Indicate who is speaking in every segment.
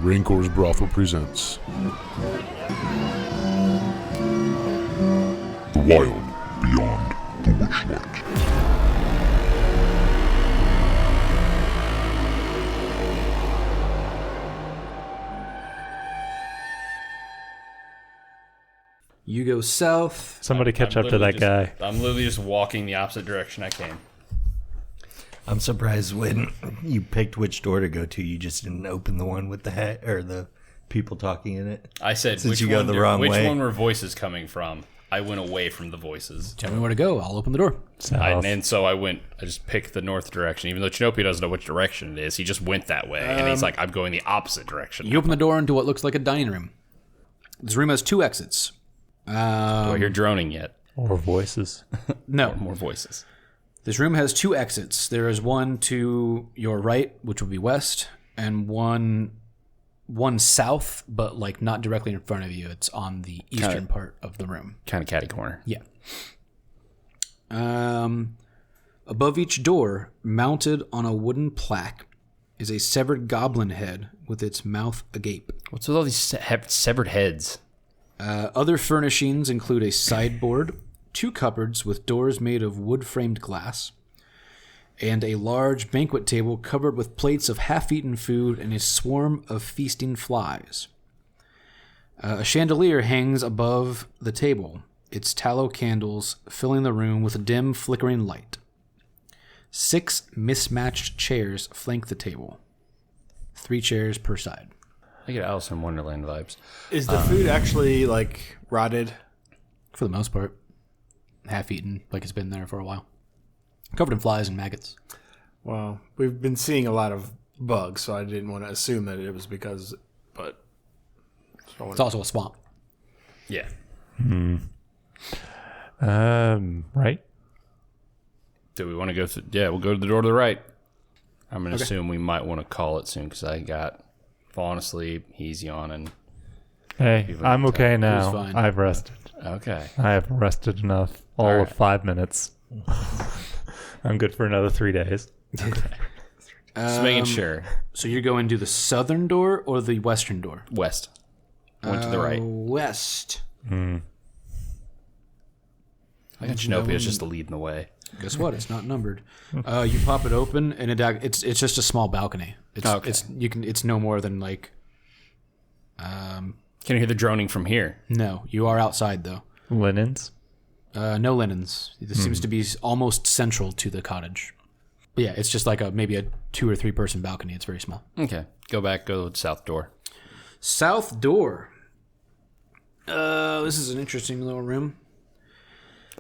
Speaker 1: Raincore's Brothel presents The Wild Beyond the Witchlight.
Speaker 2: You go south.
Speaker 3: Somebody catch up to that guy.
Speaker 4: I'm literally just walking the opposite direction I came.
Speaker 5: I'm surprised when you picked which door to go to, you just didn't open the one with the hat or the people talking in it.
Speaker 4: I said,
Speaker 5: Since you go the wrong
Speaker 4: which
Speaker 5: way.
Speaker 4: one were voices coming from? I went away from the voices.
Speaker 2: Tell me where to go. I'll open the door.
Speaker 4: And so I just picked the north direction. Even though Chinnopio doesn't know which direction it is, he just went that way. And he's like, I'm going the opposite direction.
Speaker 2: You open the door into what looks like a dining room. This room has two exits.
Speaker 4: Do I hear droning yet?
Speaker 3: Or voices.
Speaker 2: No.
Speaker 4: More voices.
Speaker 2: This room has two exits. There is one to your right, which would be west, and one south, but like not directly in front of you. It's on the eastern part of the room.
Speaker 4: Kind of catty corner.
Speaker 2: Yeah. Above each door, mounted on a wooden plaque, is a severed goblin head with its mouth agape.
Speaker 4: What's with all these severed heads?
Speaker 2: Other furnishings include a sideboard, two cupboards with doors made of wood-framed glass, and a large banquet table covered with plates of half-eaten food and a swarm of feasting flies. A chandelier hangs above the table, its tallow candles filling the room with a dim, flickering light. 6 mismatched chairs flank the table, 3 chairs per side.
Speaker 4: I get Alice in Wonderland vibes.
Speaker 6: Is the food actually, like, rotted?
Speaker 2: For the most part. Half-eaten, like it's been there for a while. Covered in flies and maggots.
Speaker 6: Well, we've been seeing a lot of bugs, so I didn't want to assume that it was because, but...
Speaker 2: It's also a swamp.
Speaker 4: Yeah.
Speaker 3: Right?
Speaker 4: Do we want to go through? Yeah, we'll go to the door to the right. I'm going to assume we might want to call it soon because I got fallen asleep. He's yawning.
Speaker 3: Hey, I'm okay now.
Speaker 2: fine.
Speaker 3: I've rested.
Speaker 4: Okay.
Speaker 3: I have rested enough. All of 5 minutes. I'm good for another 3 days.
Speaker 4: Just making sure.
Speaker 2: So you're going to the southern door or the western door?
Speaker 4: West. Went to the right.
Speaker 2: West.
Speaker 4: I got Chinnopio just leading the way.
Speaker 2: Guess what? It's not numbered. You pop it open, and it's just a small balcony. It's no more than like.
Speaker 4: Can you hear the droning from here?
Speaker 2: No, you are outside though.
Speaker 3: Linens?
Speaker 2: No linens. This seems to be almost central to the cottage. But yeah, it's just like maybe a 2 or 3 person balcony. It's very small.
Speaker 4: Okay. Go back. Go to the south door.
Speaker 2: South door. This is an interesting little room.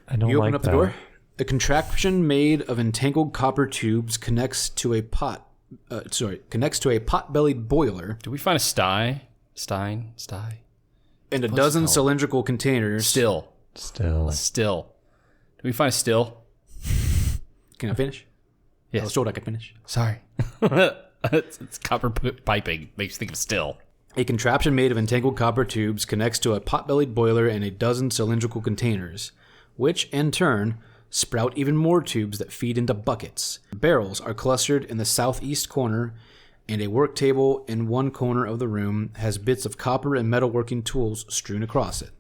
Speaker 3: I don't
Speaker 2: You
Speaker 3: like
Speaker 2: open up
Speaker 3: that.
Speaker 2: the door. A contraption made of entangled copper tubes connects to a pot-bellied boiler
Speaker 4: Did we find a Stein?
Speaker 2: and a dozen cylindrical containers.
Speaker 4: Still.
Speaker 3: Still.
Speaker 4: Did we find a still?
Speaker 2: Can I finish?
Speaker 4: Yes.
Speaker 2: I was told I could finish.
Speaker 4: Sorry. it's copper piping. Makes you think of still.
Speaker 2: A contraption made of entangled copper tubes connects to a pot-bellied boiler and a dozen cylindrical containers, which, in turn, sprout even more tubes that feed into buckets. Barrels are clustered in the southeast corner, and a work table in one corner of the room has bits of copper and metalworking tools strewn across it.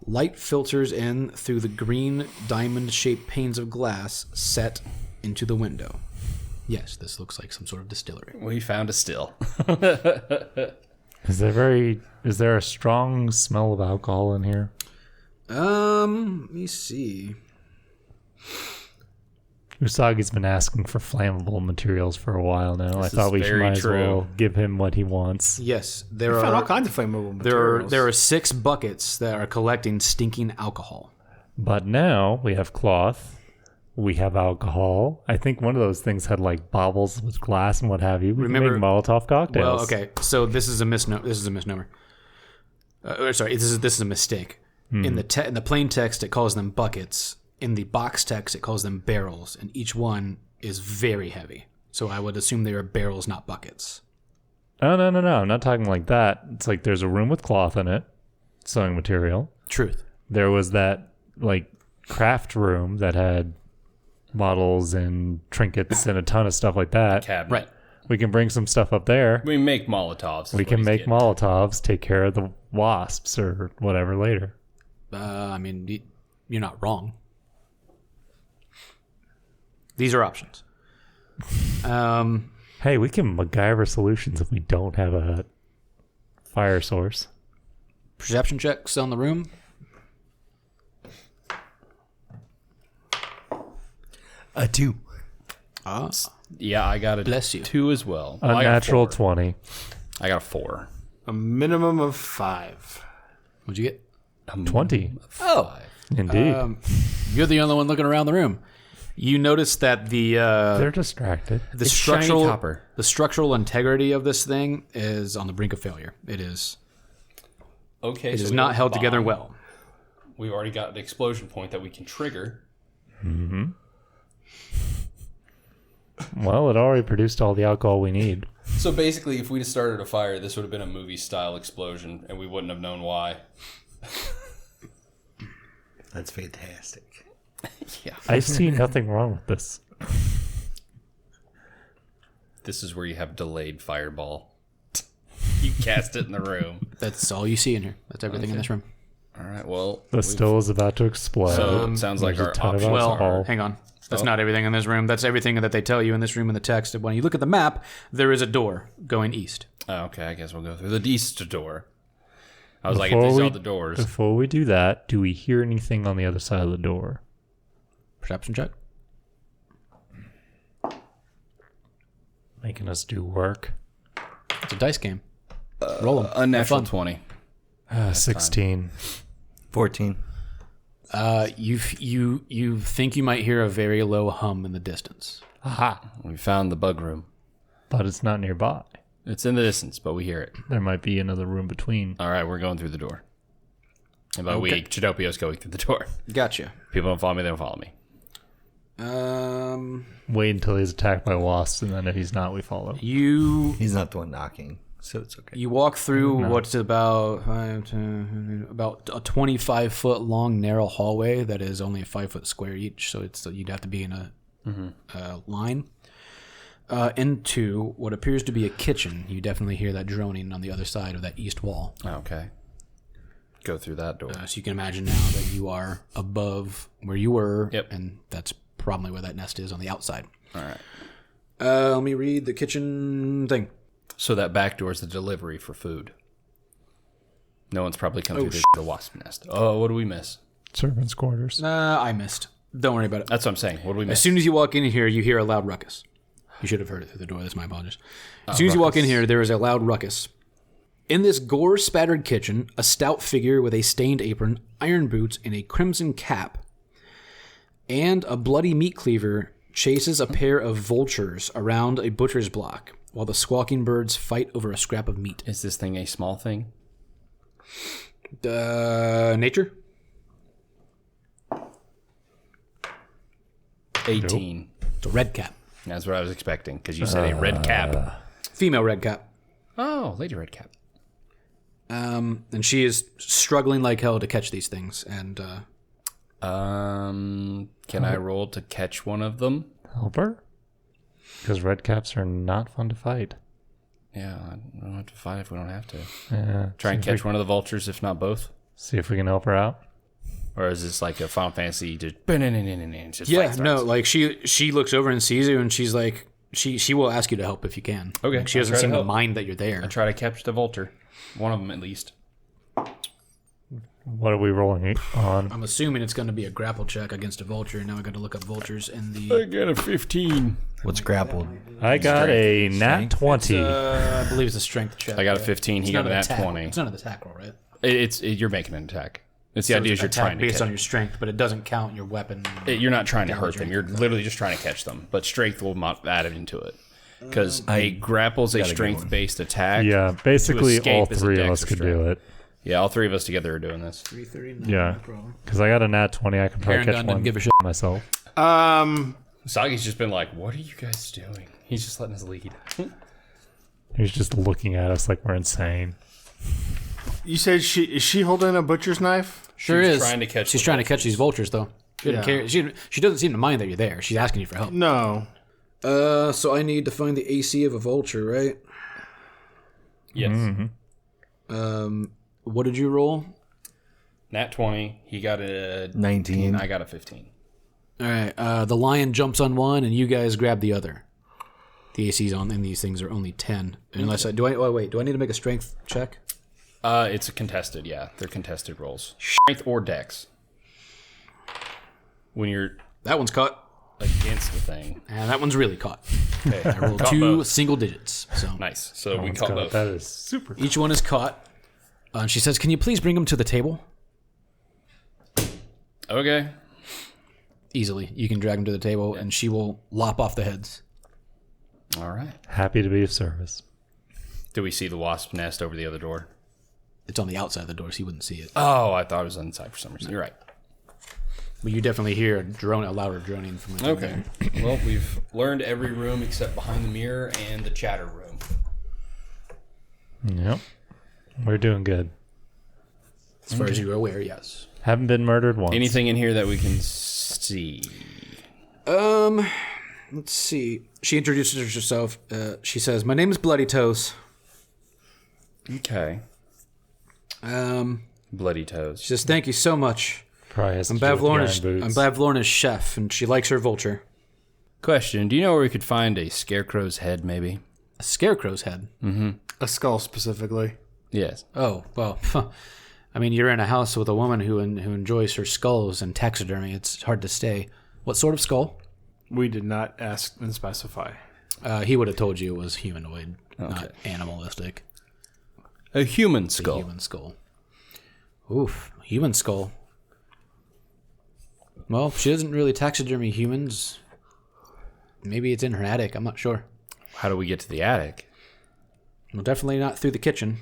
Speaker 2: Light filters in through the green diamond-shaped panes of glass set into the window. Yes, this looks like some sort of distillery.
Speaker 4: We found a still.
Speaker 3: Is there a strong smell of alcohol in here?
Speaker 2: Let me see.
Speaker 3: Usagi's been asking for flammable materials for a while now. I thought we
Speaker 4: very
Speaker 3: might as
Speaker 4: true.
Speaker 3: well give him what he wants.
Speaker 2: Yes,
Speaker 6: We found all kinds of flammable materials.
Speaker 2: There are 6 buckets that are collecting stinking alcohol.
Speaker 3: But now we have cloth. We have alcohol. I think one of those things had like baubles with glass and what have you. We
Speaker 2: Remember-
Speaker 3: can make Molotov cocktails.
Speaker 2: Well, okay, so this is a misnomer. This is a mistake. In the plain text, it calls them buckets. In the box text, it calls them barrels, and each one is very heavy. So I would assume they are barrels, not buckets.
Speaker 3: Oh, no. I'm not talking like that. It's like there's a room with cloth in it, sewing material.
Speaker 2: Truth.
Speaker 3: There was that like craft room that had models and trinkets and a ton of stuff like that.
Speaker 4: Cabinet.
Speaker 2: Right.
Speaker 3: We can bring some stuff up there.
Speaker 4: We make Molotovs.
Speaker 3: We can make Molotovs, take care of the wasps or whatever later.
Speaker 2: I mean, you're not wrong. These are options.
Speaker 3: Hey, we can MacGyver solutions if we don't have a fire source.
Speaker 2: Perception checks on the room.
Speaker 5: A 2.
Speaker 4: Yeah, I got a
Speaker 2: Bless you.
Speaker 4: 2 as well. Well, I got a
Speaker 3: Unnatural
Speaker 4: 4.
Speaker 3: 20.
Speaker 4: I got a 4.
Speaker 6: A minimum of 5.
Speaker 2: What'd you get?
Speaker 3: 20.
Speaker 2: Oh,
Speaker 3: Indeed.
Speaker 2: you're the only one looking around the room. You notice that
Speaker 3: They're distracted.
Speaker 2: the
Speaker 4: It's shiny
Speaker 2: structural
Speaker 4: copper.
Speaker 2: the structural integrity of this thing is on the brink of failure. It is
Speaker 4: Okay,
Speaker 2: it
Speaker 4: so
Speaker 2: is
Speaker 4: we
Speaker 2: not
Speaker 4: have
Speaker 2: held
Speaker 4: a bomb.
Speaker 2: together well.
Speaker 4: We've already got an explosion point that we can trigger.
Speaker 3: Well, it already produced all the alcohol we need.
Speaker 4: So basically, if we'd have started a fire, this would have been a movie-style explosion, and we wouldn't have known why.
Speaker 5: That's fantastic.
Speaker 4: Yeah.
Speaker 3: I see nothing wrong with this.
Speaker 4: This is where you have delayed fireball. You cast it in the room.
Speaker 2: That's all you see in here. That's everything in this room.
Speaker 4: All right, well...
Speaker 3: The still is about to explode.
Speaker 4: So it sounds like
Speaker 3: There's a
Speaker 4: our
Speaker 3: ton of
Speaker 4: options
Speaker 3: alcohol.
Speaker 4: are...
Speaker 2: Hang on. That's not everything in this room. That's everything that they tell you in this room in the text. When you look at the map, there is a door going east.
Speaker 4: Oh, okay, I guess we'll go through the east door. I was like, if these are all the doors...
Speaker 3: Before we do that, do we hear anything on the other side of the door?
Speaker 2: Perception check.
Speaker 3: Making us do work.
Speaker 2: It's a dice game. Roll them.
Speaker 4: Unnatural 20.
Speaker 3: 16.
Speaker 5: 14.
Speaker 2: You think you might hear a very low hum in the distance.
Speaker 3: Aha.
Speaker 4: We found the bug room.
Speaker 3: But it's not nearby.
Speaker 4: It's in the distance, but we hear it.
Speaker 3: There might be another room between.
Speaker 4: All right, we're going through the door. And by we, Chinnopio's going through the door.
Speaker 2: Gotcha.
Speaker 4: People don't follow me, they don't follow me.
Speaker 3: Wait until he's attacked by wasps, and then if he's not, we follow.
Speaker 2: You
Speaker 5: He's not the one knocking, so it's okay.
Speaker 2: You walk through what's about about a 25-foot long narrow hallway that is only a 5-foot square each, so you'd have to be in a line into what appears to be a kitchen. You definitely hear that droning on the other side of that east wall.
Speaker 4: Okay. Go through that door.
Speaker 2: So you can imagine now that you are above where you were,
Speaker 4: Yep.
Speaker 2: and that's probably where that nest is on the outside.
Speaker 4: All right.
Speaker 2: Let me read the kitchen thing.
Speaker 4: So that back door is the delivery for food. No one's probably come through the wasp nest. Oh, what do we miss?
Speaker 3: Servants' quarters.
Speaker 2: I missed. Don't worry about it.
Speaker 4: That's what I'm saying. What do we miss?
Speaker 2: As soon as you walk in here, you hear a loud ruckus. You should have heard it through the door. That's my apologies. As soon as you walk in here, there is a loud ruckus. In this gore-spattered kitchen, a stout figure with a stained apron, iron boots, and a crimson cap, and a bloody meat cleaver chases a pair of vultures around a butcher's block, while the squawking birds fight over a scrap of meat.
Speaker 4: Is this thing a small thing?
Speaker 2: Nature?
Speaker 4: 18.
Speaker 2: It's a red cap.
Speaker 4: That's what I was expecting, because you said a red cap.
Speaker 2: Female red cap.
Speaker 4: Oh, lady red cap.
Speaker 2: And she is struggling like hell to catch these things. And
Speaker 4: Can I roll to catch one of them?
Speaker 3: Help her? Because red caps are not fun to fight.
Speaker 4: Yeah, I don't have to fight if we don't have to.
Speaker 3: Yeah.
Speaker 4: Try and catch one of the vultures, if not both.
Speaker 3: See if we can help her out.
Speaker 4: Or is this like a Final Fantasy just
Speaker 2: yeah,
Speaker 4: fight
Speaker 2: no,
Speaker 4: starts?
Speaker 2: like she looks over and sees you, and she's like, she will ask you to help if you can.
Speaker 4: Okay,
Speaker 2: Like, she
Speaker 4: I'll
Speaker 2: doesn't
Speaker 4: try to
Speaker 2: seem to
Speaker 4: help.
Speaker 2: mind that you're there.
Speaker 4: I try to catch the vulture. One of them at least.
Speaker 3: What are we rolling on?
Speaker 2: I'm assuming it's going to be a grapple check against a vulture. Now I got to look up vultures in the.
Speaker 4: got a 15.
Speaker 5: What's grappled?
Speaker 3: I got a nat 20.
Speaker 2: I believe it's a strength check.
Speaker 4: I got a 15. He
Speaker 2: It's
Speaker 4: got
Speaker 2: not
Speaker 4: a
Speaker 2: an
Speaker 4: nat
Speaker 2: attack.
Speaker 4: 20.
Speaker 2: It's not an attack roll, right?
Speaker 4: You're making an attack. It's the
Speaker 2: So
Speaker 4: idea
Speaker 2: it's
Speaker 4: is you're
Speaker 2: attack
Speaker 4: trying to
Speaker 2: based
Speaker 4: catch.
Speaker 2: on your strength, but it doesn't count your weapon.
Speaker 4: You're not trying to hurt
Speaker 2: damage or
Speaker 4: them. You're
Speaker 2: anything.
Speaker 4: literally just trying to catch them. But strength will not add it into it. Because a grapple's a strength-based attack.
Speaker 3: Yeah, basically
Speaker 4: escape
Speaker 3: all
Speaker 4: is a
Speaker 3: three of
Speaker 4: dex
Speaker 3: us
Speaker 4: or
Speaker 3: could
Speaker 4: strength.
Speaker 3: do it.
Speaker 4: Yeah, all three of us together are doing this.
Speaker 2: 339.
Speaker 3: Yeah.
Speaker 2: No problem.
Speaker 3: Because I got a nat 20. I can probably
Speaker 2: Aaron
Speaker 3: catch
Speaker 2: Gunn
Speaker 3: one
Speaker 2: didn't give a shit.
Speaker 3: myself.
Speaker 4: Sagi's just been like, what are you guys doing? He's just letting us lead.
Speaker 3: He's just looking at us like we're insane.
Speaker 6: You said is she holding a butcher's knife?
Speaker 2: Sure
Speaker 4: She's
Speaker 2: is.
Speaker 4: trying to catch
Speaker 2: She's
Speaker 4: the
Speaker 2: trying to catch these vultures, though. She doesn't care. She doesn't seem to mind that you're there. She's asking you for help.
Speaker 6: No.
Speaker 2: So I need to find the AC of a vulture, right?
Speaker 4: Yes.
Speaker 2: What did you roll?
Speaker 4: Nat 20. He got a
Speaker 5: 19.
Speaker 4: I got a 15.
Speaker 2: All right. The lion jumps on one, and you guys grab the other. The AC's on, and these things are only 10. Unless I do. Do I need to make a strength check?
Speaker 4: It's a contested. Yeah, they're contested rolls. Strength or dex. When you're
Speaker 2: That one's caught,
Speaker 4: against the thing.
Speaker 2: and that one's really caught.
Speaker 4: Okay,
Speaker 2: I rolled
Speaker 4: Caught
Speaker 2: 2
Speaker 4: both.
Speaker 2: single digits. So
Speaker 4: Nice. So we
Speaker 3: One's
Speaker 4: caught
Speaker 3: got-
Speaker 4: both.
Speaker 3: That is super.
Speaker 2: each one is caught. And she says, "Can you please bring them to the table?"
Speaker 4: Okay.
Speaker 2: Easily, you can drag them to the table, and she will lop off the heads.
Speaker 4: All right.
Speaker 3: Happy to be of service.
Speaker 4: Do we see the wasp nest over the other door?
Speaker 2: It's on the outside of the door, so you wouldn't see it.
Speaker 4: Oh, I thought it was inside for some reason. You're right.
Speaker 2: But you definitely hear a louder droning from within
Speaker 4: Okay.
Speaker 2: there.
Speaker 4: Well, we've learned every room except behind the mirror and the chatter room.
Speaker 3: Yep. We're doing good.
Speaker 2: As far as you're aware, yes.
Speaker 3: Haven't been murdered once.
Speaker 4: Anything in here that we can see?
Speaker 2: Let's see. She introduces herself. She says, "My name is Bloody Toes."
Speaker 4: Okay. Bloody toes.
Speaker 2: She says, "Thank you so much.
Speaker 3: Probably has to
Speaker 2: I'm
Speaker 3: do with
Speaker 2: Bavlorna's,
Speaker 3: yarn boots.
Speaker 2: Bavlorna's chef, and she likes her vulture.
Speaker 4: Question: do you know where we could find a scarecrow's head? Maybe.
Speaker 2: A scarecrow's head.
Speaker 6: A skull specifically.
Speaker 4: Yes.
Speaker 2: Oh, well, I mean, you're in a house with a woman who enjoys her skulls and taxidermy. It's hard to stay. What sort of skull?"
Speaker 6: We did not ask and specify.
Speaker 2: He would have told you it was humanoid, not animalistic.
Speaker 4: A human
Speaker 2: A
Speaker 4: skull.
Speaker 2: human skull. Oof, human skull. Well, she doesn't really taxidermy humans. Maybe it's in her attic. I'm not sure.
Speaker 4: How do we get to the attic?
Speaker 2: Well, definitely not through the kitchen.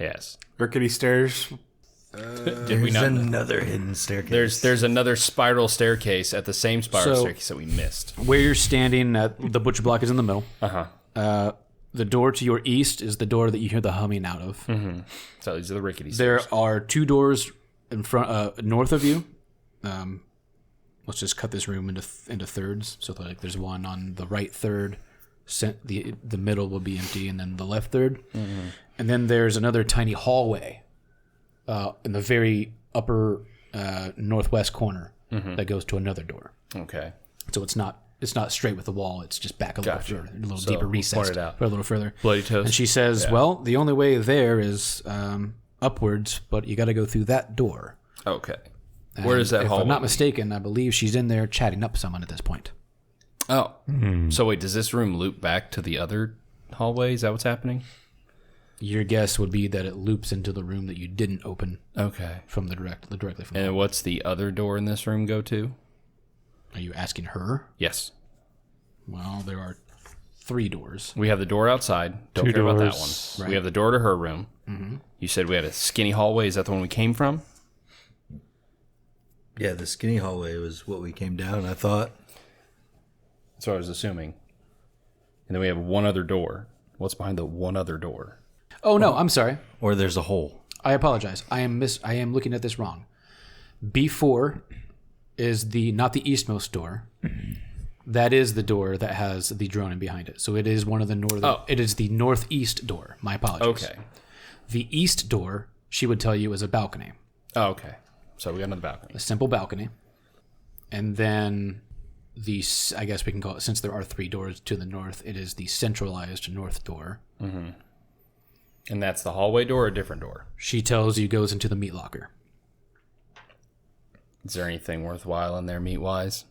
Speaker 4: Yes.
Speaker 6: Rickety stairs.
Speaker 4: Did we
Speaker 5: There's
Speaker 4: not?
Speaker 5: another hidden staircase.
Speaker 4: There's another spiral staircase at the same spiral
Speaker 2: So-
Speaker 4: staircase that we missed.
Speaker 2: Where you're standing, the butcher block is in the middle.
Speaker 4: Uh-huh.
Speaker 2: The door to your east is the door that you hear the humming out of.
Speaker 4: So these are the rickety
Speaker 2: There
Speaker 4: stairs.
Speaker 2: are 2 doors in front, north of you. Let's just cut this room into thirds. So like, there's one on the right third. The middle will be empty, and then the left third. And then there's another tiny hallway in the very upper northwest corner that goes to another door.
Speaker 4: Okay.
Speaker 2: So it's not straight with the wall. It's just back a little
Speaker 4: Gotcha.
Speaker 2: further, a little
Speaker 4: So,
Speaker 2: deeper,
Speaker 4: point
Speaker 2: recessed
Speaker 4: it out.
Speaker 2: for a little further.
Speaker 4: Bloody toes.
Speaker 2: And she says, "Well, the only way there is upwards, but you got to go through that door."
Speaker 4: Okay. Where is that
Speaker 2: If
Speaker 4: hallway?
Speaker 2: I'm not mistaken, I believe she's in there chatting up someone at this point.
Speaker 4: Oh. So wait, does this room loop back to the other hallway? Is that what's happening?
Speaker 2: Your guess would be that it loops into the room that you didn't open
Speaker 4: Okay.
Speaker 2: from directly from.
Speaker 4: And what's the other door in this room go to?
Speaker 2: Are you asking her?
Speaker 4: Yes.
Speaker 2: Well, there are 3 doors.
Speaker 4: We have the door outside. Don't
Speaker 3: 2
Speaker 4: care about that
Speaker 3: doors.
Speaker 4: one. We have the door to her room. You said we had a skinny hallway. Is that the one we came from?
Speaker 5: Yeah, the skinny hallway was what we came down, I thought.
Speaker 4: That's what I was assuming. And then we have one other door. What's behind the one other door?
Speaker 2: Oh no, I'm sorry.
Speaker 5: Or there's a hole.
Speaker 2: I apologize. I am looking at this wrong. B4 is not the eastmost door. That is the door that has the droning behind it. So it is one of the northern.
Speaker 4: Oh.
Speaker 2: It is the northeast door. My apologies.
Speaker 4: Okay.
Speaker 2: The east door, she would tell you, is a balcony,
Speaker 4: Oh, okay. So we got another balcony.
Speaker 2: a simple balcony, and then I guess we can call it, since there are 3 doors to the north, it is the centralized north door.
Speaker 4: And that's the hallway door or a different door?
Speaker 2: She tells you goes into the meat locker.
Speaker 4: Is there anything worthwhile in there meat-wise?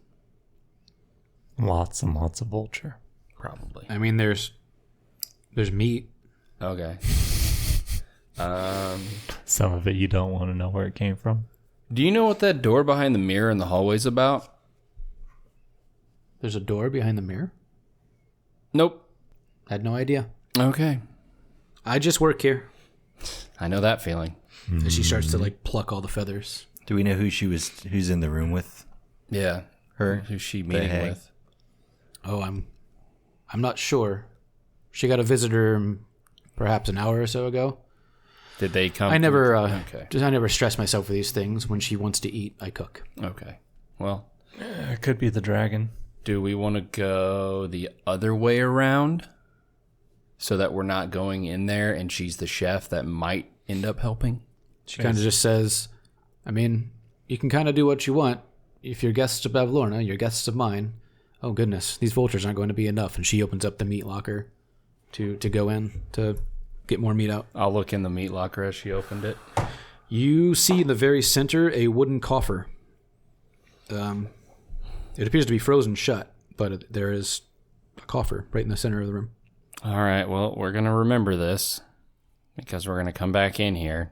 Speaker 3: Lots and lots of vulture.
Speaker 4: Probably.
Speaker 2: I mean, there's meat.
Speaker 4: Okay.
Speaker 3: Some of it you don't want to know where it came from.
Speaker 4: Do you know what that door behind the mirror in the hallway's about?
Speaker 2: There's a door behind the mirror.
Speaker 4: Nope.
Speaker 2: Had no idea.
Speaker 4: Okay.
Speaker 2: I just work here.
Speaker 4: I know that feeling.
Speaker 2: And she starts to like pluck all the feathers.
Speaker 5: Do we know who's in the room with
Speaker 4: Yeah.
Speaker 5: her?
Speaker 4: Who's she meeting
Speaker 5: hag.
Speaker 4: with?
Speaker 2: Oh, I'm not sure. She got a visitor perhaps an hour or so ago.
Speaker 4: Did they come?
Speaker 2: I never
Speaker 4: Okay.
Speaker 2: I never stress myself with these things. When she wants to eat, I cook.
Speaker 4: Okay. Well,
Speaker 3: It could be the dragon.
Speaker 4: Do we want to go the other way around so that we're not going in there and she's the chef that might end up helping?
Speaker 2: She kind of just says, I mean, you can kind of do what you want. If you're guests of Bavlorna, you're guests of mine. Oh, goodness, these vultures aren't going to be enough. And she opens up the meat locker to go in to get more meat out.
Speaker 4: I'll look in the meat locker as she opened it.
Speaker 2: You see in the very center a wooden coffer. It appears to be frozen shut, but there is a coffer right in the center of the room.
Speaker 4: All right, well, we're going to remember this because we're going to come back in here.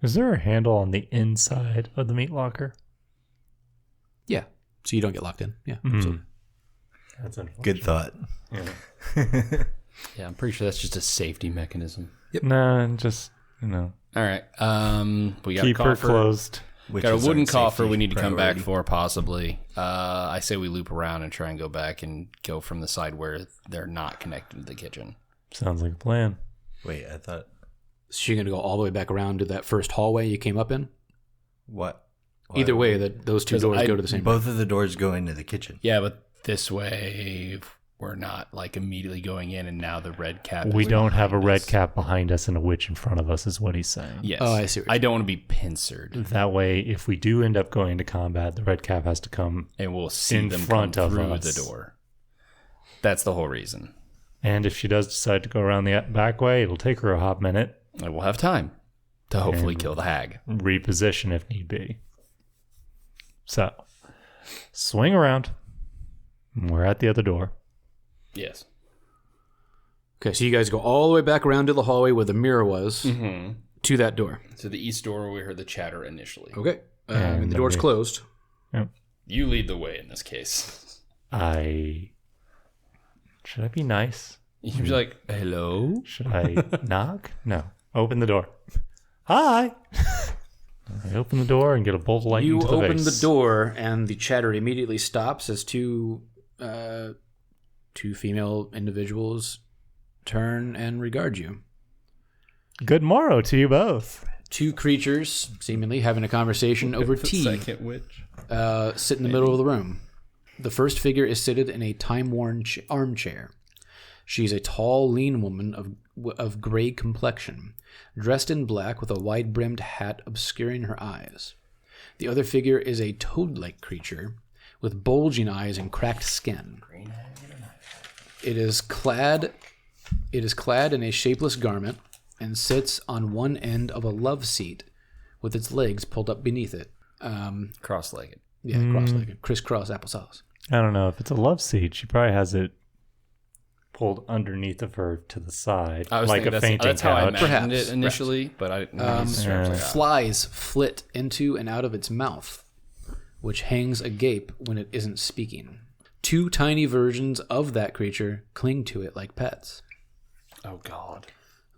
Speaker 3: Is there a handle on the inside of the meat locker?
Speaker 2: Yeah, so you don't get locked in. Yeah,
Speaker 3: Mm-hmm. That's unfortunate.
Speaker 5: Good thought.
Speaker 4: Yeah, I'm pretty sure that's just a safety mechanism.
Speaker 3: Yep. Nah, just,
Speaker 4: All right, we got
Speaker 3: keep
Speaker 4: a
Speaker 3: her
Speaker 4: coffer.
Speaker 3: closed.
Speaker 5: Which
Speaker 4: Got a
Speaker 5: is
Speaker 4: wooden
Speaker 5: our
Speaker 4: coffer
Speaker 5: safety
Speaker 4: we need to come back
Speaker 5: priority.
Speaker 4: for, possibly. I say we loop around and try and go back and go from the side where they're not connected to the kitchen.
Speaker 3: Sounds like a plan.
Speaker 5: Wait, I thought
Speaker 2: So you're going to go all the way back around to that first hallway you came up in?
Speaker 5: what?
Speaker 2: Either way, that those two
Speaker 4: 'Cause
Speaker 2: doors
Speaker 4: I-
Speaker 2: go to the same room.
Speaker 5: Both of the doors go into the kitchen.
Speaker 4: Yeah, but this way we're not like immediately going in and now the red cap
Speaker 3: We
Speaker 4: is
Speaker 3: don't have a
Speaker 4: behind
Speaker 3: red
Speaker 4: us.
Speaker 3: cap behind us and a witch in front of us, is what he's saying.
Speaker 4: Yes.
Speaker 2: Oh, I see what you're
Speaker 4: I don't want to be pincered.
Speaker 3: That way, if we do end up going into combat, the red cap has to come.
Speaker 4: And we'll see
Speaker 3: In
Speaker 4: them
Speaker 3: front
Speaker 4: come
Speaker 3: of
Speaker 4: through
Speaker 3: us.
Speaker 4: the door. That's the whole reason.
Speaker 3: And if she does decide to go around the back way, it'll take her a hot minute.
Speaker 4: And we'll have time to hopefully
Speaker 3: And-
Speaker 4: kill the hag.
Speaker 3: Reposition if need be. So, swing around. We're at the other door.
Speaker 4: Yes.
Speaker 2: Okay, so you guys go all the way back around to the hallway where the mirror was to that door.
Speaker 4: To the east door where we heard the chatter initially.
Speaker 2: Okay,
Speaker 3: And
Speaker 2: and the
Speaker 3: then
Speaker 2: door's
Speaker 3: we-
Speaker 2: closed.
Speaker 4: You lead the way in this case.
Speaker 3: Should I be nice?
Speaker 4: You'd be like, hello?
Speaker 3: Should I knock? No. Open the door. Hi. I open the door and get a bolt of light
Speaker 2: You
Speaker 3: into the
Speaker 2: open
Speaker 3: face.
Speaker 2: the door, and the chatter immediately stops as two female individuals turn and regard you.
Speaker 3: Good morrow to you both.
Speaker 2: Two creatures, seemingly having a conversation over tea,
Speaker 4: Second witch.
Speaker 2: sit in the middle of the room. The first figure is seated in a time-worn armchair. She's a tall, lean woman of gray complexion, dressed in black with a wide-brimmed hat obscuring her eyes. The other figure is a toad-like creature with bulging eyes and cracked skin. It is clad in a shapeless garment and sits on one end of a love seat with its legs pulled up beneath it.
Speaker 4: Cross-legged.
Speaker 2: Yeah, cross-legged, crisscross applesauce.
Speaker 3: I don't know if it's a love seat. She probably has it pulled underneath of her to the side,
Speaker 4: I was
Speaker 3: like
Speaker 4: thinking
Speaker 3: a fainting
Speaker 4: that's how I
Speaker 3: couch.
Speaker 4: imagined
Speaker 2: Perhaps,
Speaker 4: it initially, but I didn't know these straps like that.
Speaker 2: Flies flit into and out of its mouth, which hangs agape when it isn't speaking. Two tiny versions of that creature cling to it like pets.
Speaker 4: Oh, God.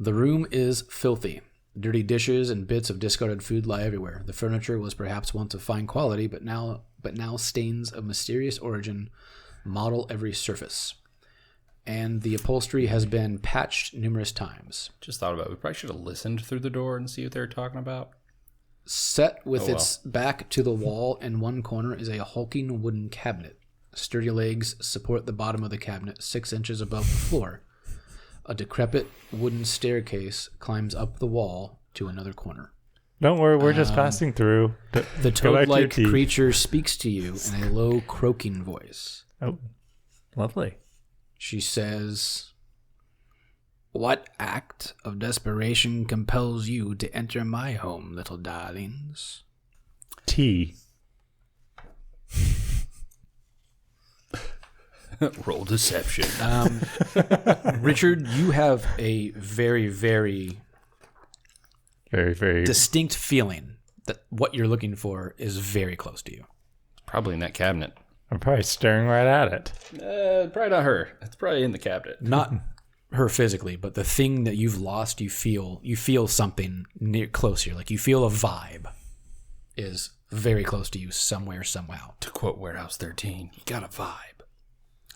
Speaker 2: The room is filthy. Dirty dishes and bits of discarded food lie everywhere. The furniture was perhaps once of fine quality, but now stains of mysterious origin model every surface. And the upholstery has been patched numerous times.
Speaker 4: Just thought about it. We probably should have listened through the door and see what they were talking about.
Speaker 2: Set with
Speaker 4: Oh, well.
Speaker 2: its back to the wall in one corner is a hulking wooden cabinet. Sturdy legs support the bottom of the cabinet 6 inches above the floor. A decrepit wooden staircase climbs up the wall to another corner.
Speaker 3: Don't worry, we're just passing through.
Speaker 2: The
Speaker 3: Go back to your
Speaker 2: toad-like
Speaker 3: tea.
Speaker 2: creature speaks to you in a low, croaking voice.
Speaker 3: Oh, lovely.
Speaker 2: She says, "What act of desperation compels you to enter my home, little darlings?"
Speaker 3: Tea.
Speaker 4: Roll deception.
Speaker 2: Richard, you have a very, very
Speaker 3: Very, very.
Speaker 2: distinct feeling that what you're looking for is very close to you.
Speaker 4: Probably in that cabinet.
Speaker 3: I'm probably staring right at it.
Speaker 4: Probably not her. It's probably in the cabinet.
Speaker 2: Not her physically, but the thing that you've lost, you feel something near closer. Like you feel a vibe is very close to you somewhere, somehow.
Speaker 4: To quote Warehouse 13, you got a vibe.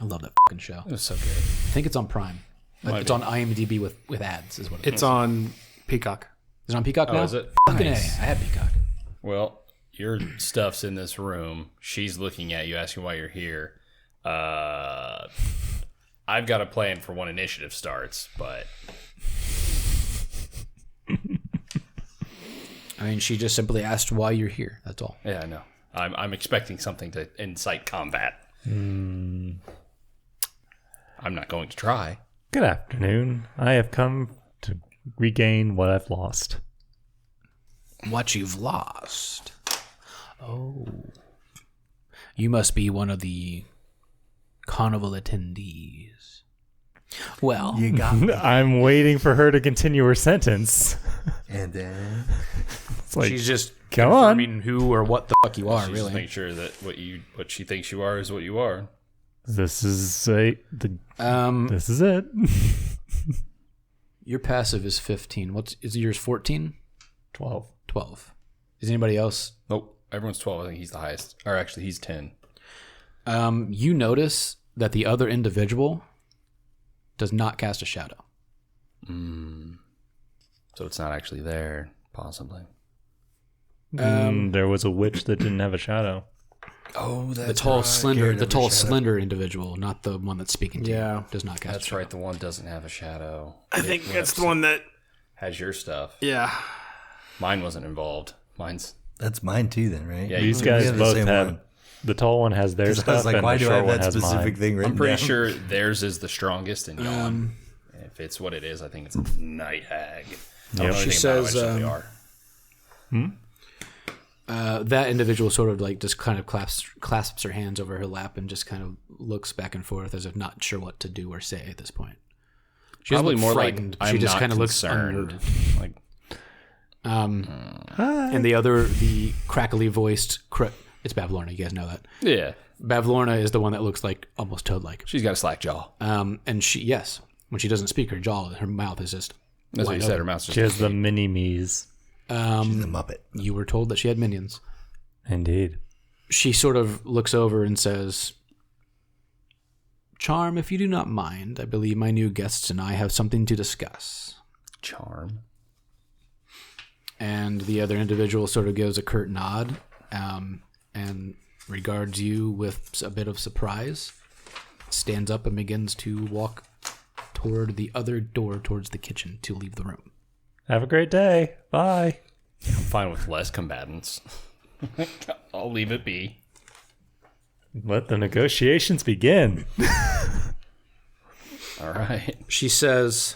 Speaker 2: I love that fucking show.
Speaker 4: It was so good.
Speaker 2: I think it's on Prime.
Speaker 4: Might
Speaker 2: It's
Speaker 4: be.
Speaker 2: on IMDb with ads, is what it is.
Speaker 6: It's on Peacock.
Speaker 2: Is it on Peacock now?
Speaker 4: is it?
Speaker 2: Fucking
Speaker 4: Nice.
Speaker 2: A. I have Peacock.
Speaker 4: Well, your stuff's in this room. She's looking at you, asking why you're here. I've got a plan for when initiative starts, but
Speaker 2: I mean, she just simply asked why you're here. That's all.
Speaker 4: yeah, I know. I'm expecting something to incite combat. I'm not going to try.
Speaker 3: Good afternoon. I have come to regain what I've lost.
Speaker 2: What you've lost. Oh. You must be one of the carnival attendees. Well,
Speaker 5: You got me.
Speaker 3: I'm waiting for her to continue her sentence.
Speaker 5: And then
Speaker 3: It's like,
Speaker 2: she's just
Speaker 3: come on.
Speaker 2: confirming who or what the fuck you are,
Speaker 4: She's just
Speaker 2: really.
Speaker 4: making sure that what she thinks you are is what you are.
Speaker 3: This is it.
Speaker 2: Your passive is 15. Is yours 14?
Speaker 3: 12.
Speaker 2: 12. Is anybody else?
Speaker 4: Nope. Everyone's 12. I think he's the highest. Or actually, he's 10.
Speaker 2: You notice that the other individual does not cast a shadow.
Speaker 4: So it's not actually there, possibly.
Speaker 3: There was a witch that didn't have a shadow.
Speaker 5: oh,
Speaker 2: The tall, slender individual, not the one that's speaking to you, does not cast a
Speaker 4: That's
Speaker 2: shadow.
Speaker 4: right. The one doesn't have a shadow.
Speaker 6: I think that's the one that.
Speaker 4: Has your stuff.
Speaker 6: Yeah.
Speaker 4: Mine wasn't involved. Mine's.
Speaker 5: That's mine too, then, right?
Speaker 4: Yeah,
Speaker 3: These
Speaker 5: We
Speaker 3: guys
Speaker 5: have the
Speaker 3: both
Speaker 5: same
Speaker 3: have.
Speaker 5: one.
Speaker 3: The tall one has their
Speaker 5: 'Cause
Speaker 3: stuff,
Speaker 5: I was like,
Speaker 3: and
Speaker 5: why
Speaker 3: the
Speaker 5: do I
Speaker 3: short
Speaker 5: have
Speaker 3: one
Speaker 5: that
Speaker 3: has
Speaker 5: specific
Speaker 3: mine.
Speaker 5: thing written
Speaker 4: I'm pretty
Speaker 5: down?
Speaker 4: sure theirs is the strongest and gone. If it's what it is, I think it's a night hag. I don't know
Speaker 3: She
Speaker 4: anything
Speaker 2: says,
Speaker 4: about it, I just know they are.
Speaker 2: That individual sort of like just kind of clasps her hands over her lap and just kind of looks back and forth as if not sure what to do or say at this point. She doesn't
Speaker 4: Probably
Speaker 2: look
Speaker 4: more
Speaker 2: frightened.
Speaker 4: like
Speaker 2: She
Speaker 4: I'm
Speaker 2: just
Speaker 4: not
Speaker 2: kind of looks
Speaker 4: concerned.
Speaker 2: unnerved.
Speaker 4: Like,
Speaker 2: And the crackly voiced, it's Bavlorna. You guys know that.
Speaker 4: yeah,
Speaker 2: Bavlorna is the one that looks like almost toad-like.
Speaker 4: she's got a slack jaw.
Speaker 2: And when she doesn't speak, her mouth is just.
Speaker 4: That's what
Speaker 2: wide
Speaker 4: you said.
Speaker 2: open.
Speaker 4: Her mouth's just.
Speaker 3: She has the mini me's.
Speaker 5: She's a Muppet.
Speaker 2: You were told that she had minions.
Speaker 3: Indeed.
Speaker 2: She sort of looks over and says, "Charm, if you do not mind, I believe my new guests and I have something to discuss."
Speaker 4: Charm.
Speaker 2: And the other individual sort of gives a curt nod and regards you with a bit of surprise, stands up and begins to walk toward the other door towards the kitchen to leave the room.
Speaker 3: Have a great day. Bye.
Speaker 4: I'm fine with less combatants. I'll leave it be.
Speaker 3: Let the negotiations begin.
Speaker 4: All right.
Speaker 2: She says,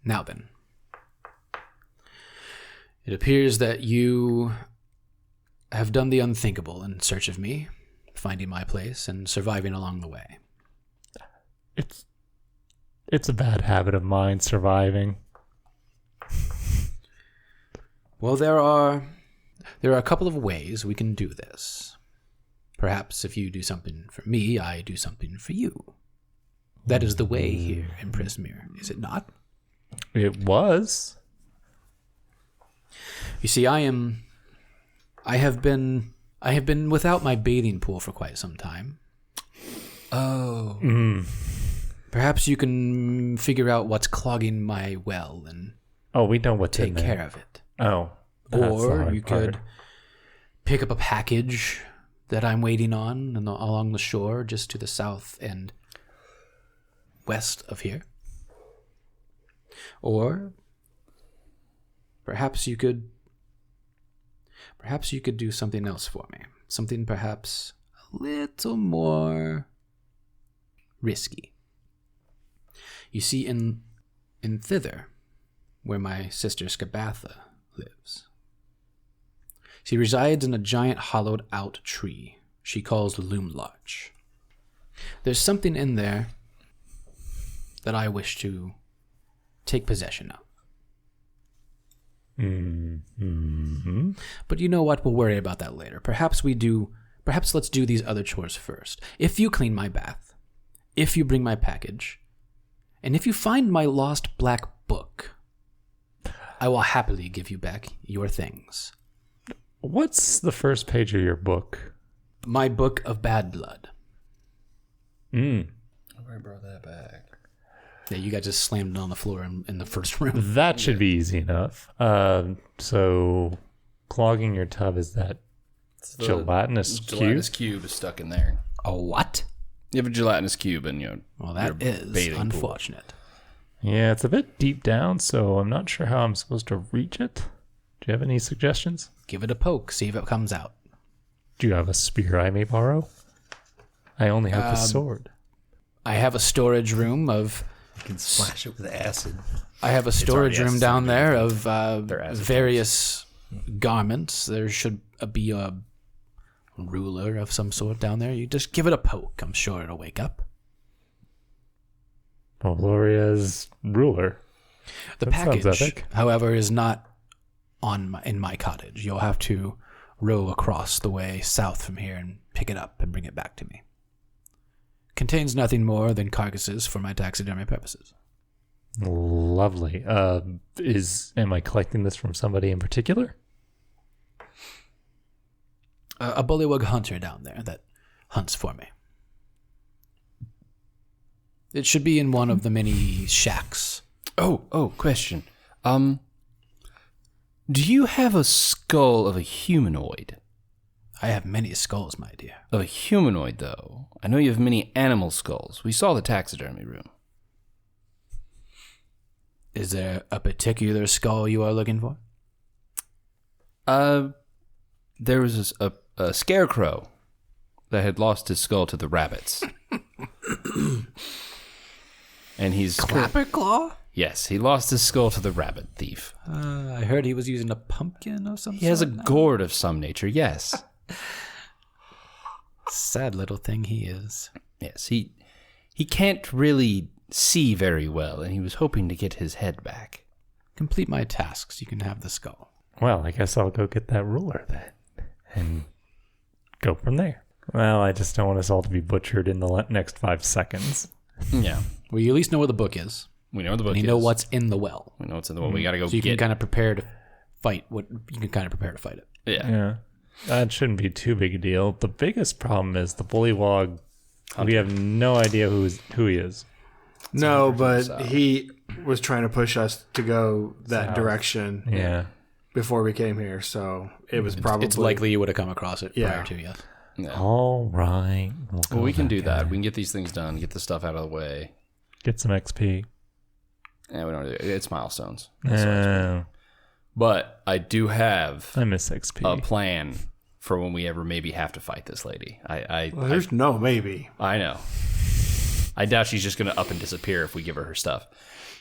Speaker 2: "Now then, it appears that you have done the unthinkable in search of me, finding my place and surviving along the way.
Speaker 3: It's a bad habit of mine, surviving.
Speaker 2: Well, there are a couple of ways we can do this. Perhaps if you do something for me, I do something for you. That is the way here in Prismere, is it not?
Speaker 3: It was.
Speaker 2: You see, I have been without my bathing pool for quite some time.
Speaker 5: Oh.
Speaker 2: Perhaps you can figure out what's clogging my well and
Speaker 3: Oh, we know what's
Speaker 2: take
Speaker 3: in there.
Speaker 2: care of it.
Speaker 3: Oh. that's the
Speaker 2: Or
Speaker 3: hard
Speaker 2: you
Speaker 3: part.
Speaker 2: could pick up a package that I'm waiting on along the shore just to the south and west of here. Or perhaps you could do something else for me. Something perhaps a little more risky. You see, in thither, where my sister Scabatha lives, she resides in a giant hollowed-out tree she calls the Loom Larch. There's something in there that I wish to take possession of. But you know what? We'll worry about that later. Perhaps let's do these other chores first. If you clean my bath, if you bring my package, and if you find my lost black book, I will happily give you back your things.
Speaker 3: What's the first page of your book?
Speaker 2: My book of bad blood.
Speaker 4: I brought that back.
Speaker 2: Yeah, you guys just slammed it on the floor in the first room.
Speaker 3: That should be easy enough. So clogging your tub is that
Speaker 4: The
Speaker 3: gelatinous cube?
Speaker 4: Gelatinous cube is stuck in there.
Speaker 2: A what?
Speaker 4: You have a gelatinous cube in
Speaker 2: Well, that
Speaker 4: your
Speaker 2: is
Speaker 4: bathing pool.
Speaker 2: unfortunate.
Speaker 3: Yeah, it's a bit deep down, so I'm not sure how I'm supposed to reach it. Do you have any suggestions?
Speaker 2: Give it a poke, see if it comes out.
Speaker 3: Do you have a spear I may borrow? I only have the sword.
Speaker 2: I have a storage room of.
Speaker 5: You can splash it with acid.
Speaker 2: I have a storage room
Speaker 4: acid
Speaker 2: down there of
Speaker 4: acid
Speaker 2: various garments. There should be a ruler of some sort down there. You just give it a poke. I'm sure it'll wake up.
Speaker 3: Bavloria's ruler.
Speaker 2: The
Speaker 3: That sounds
Speaker 2: package,
Speaker 3: epic.
Speaker 2: however, is not in my cottage. You'll have to row across the way south from here and pick it up and bring it back to me. Contains nothing more than carcasses for my taxidermy purposes.
Speaker 3: Lovely. Am I collecting this from somebody in particular?
Speaker 2: A bullywug hunter down there that hunts for me. It should be in one of the many shacks.
Speaker 4: Oh, question. Do you have a skull of a humanoid?
Speaker 2: I have many skulls, my dear.
Speaker 4: Of a humanoid, though. I know you have many animal skulls. We saw the taxidermy room.
Speaker 2: Is there a particular skull you are looking for?
Speaker 4: There was a scarecrow that had lost his skull to the rabbits. And he's...
Speaker 2: Clapperclaw?
Speaker 4: Yes, he lost his skull to the rabbit thief.
Speaker 2: I heard he was using a pumpkin or something.
Speaker 4: He has a gourd of some nature, yes.
Speaker 2: Sad little thing he is.
Speaker 4: Yes, he can't really see very well, and he was hoping to get his head back.
Speaker 2: Complete my tasks. You can have the skull.
Speaker 3: Well, I guess I'll go get that ruler then. And go from there. Well, I just don't want us all to be butchered in the next 5 seconds.
Speaker 4: Yeah.
Speaker 2: Well, you at least know where the book is.
Speaker 4: We know what the book
Speaker 2: And
Speaker 4: is.
Speaker 2: you know what's in the well.
Speaker 4: We know what's in the well. We gotta go
Speaker 2: So you
Speaker 4: get
Speaker 2: can kind of prepare to fight what you can kind of prepare to fight it.
Speaker 4: Yeah.
Speaker 3: Yeah. That shouldn't be too big a deal. The biggest problem is the bullywog. We have no idea who he is.
Speaker 6: No, but he was trying to push us to go that direction
Speaker 3: Yeah.
Speaker 6: before we came here, so it was probably...
Speaker 2: It's likely you would have come across it
Speaker 6: Yeah.
Speaker 2: prior to, yes.
Speaker 4: Yeah.
Speaker 3: All right.
Speaker 4: Well, we can do that. We can get these things done, get the stuff out of the way.
Speaker 3: Get some XP.
Speaker 4: Yeah, we don't do it. It's milestones. But I do have
Speaker 3: I miss XP.
Speaker 4: a plan for when we ever maybe have to fight this lady.
Speaker 6: Well, there's no maybe.
Speaker 4: I know. I doubt she's just going to up and disappear if we give her stuff.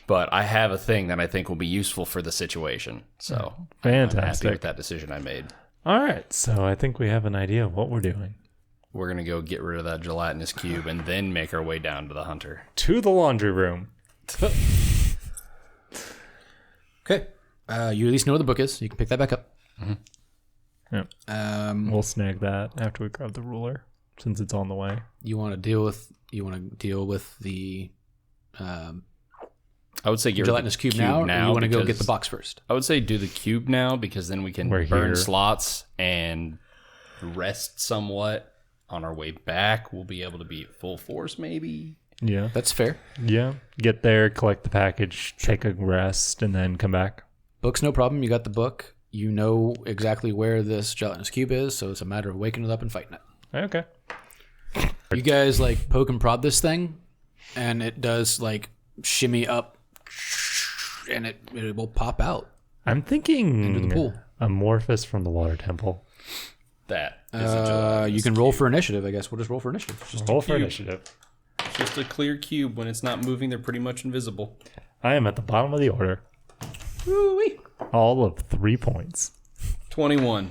Speaker 4: But I have a thing that I think will be useful for the situation. So I'm happy
Speaker 3: Fantastic.
Speaker 4: with that decision I made.
Speaker 3: All right. So I think we have an idea of what we're doing.
Speaker 4: We're going to go get rid of that gelatinous cube and then make our way down to the hunter.
Speaker 3: To the laundry room.
Speaker 2: Okay. You at least know where the book is. You can pick that back up.
Speaker 3: Yep. We'll snag that after we grab the ruler, since it's on the way.
Speaker 2: You want to deal with the
Speaker 4: I would say get rid of
Speaker 2: gelatinous
Speaker 4: the
Speaker 2: cube now, or you want to go get
Speaker 4: because-
Speaker 2: the box first?
Speaker 4: I would say do the cube now because then we can
Speaker 3: We're
Speaker 4: burn
Speaker 3: here.
Speaker 4: slots and rest somewhat. On our way back, we'll be able to be at full force maybe.
Speaker 3: Yeah.
Speaker 2: That's fair.
Speaker 3: Yeah. Get there, collect the package, take a rest, and then come back.
Speaker 2: Book's no problem. You got the book. You know exactly where this gelatinous cube is, so it's a matter of waking it up and fighting it.
Speaker 3: Okay.
Speaker 2: You guys like poke and prod this thing, and it does like shimmy up, and it will pop out
Speaker 3: I'm thinking
Speaker 2: into the pool.
Speaker 3: Amorphous from the water temple.
Speaker 4: That is a gelatinous
Speaker 2: You can roll for initiative, I guess. We'll just roll for initiative. Just
Speaker 3: Roll for
Speaker 4: cube.
Speaker 3: initiative.
Speaker 4: It's just a clear cube. When it's not moving, they're pretty much invisible.
Speaker 3: I am at the bottom of the order.
Speaker 2: Woo-wee.
Speaker 3: All of 3 points.
Speaker 4: 21.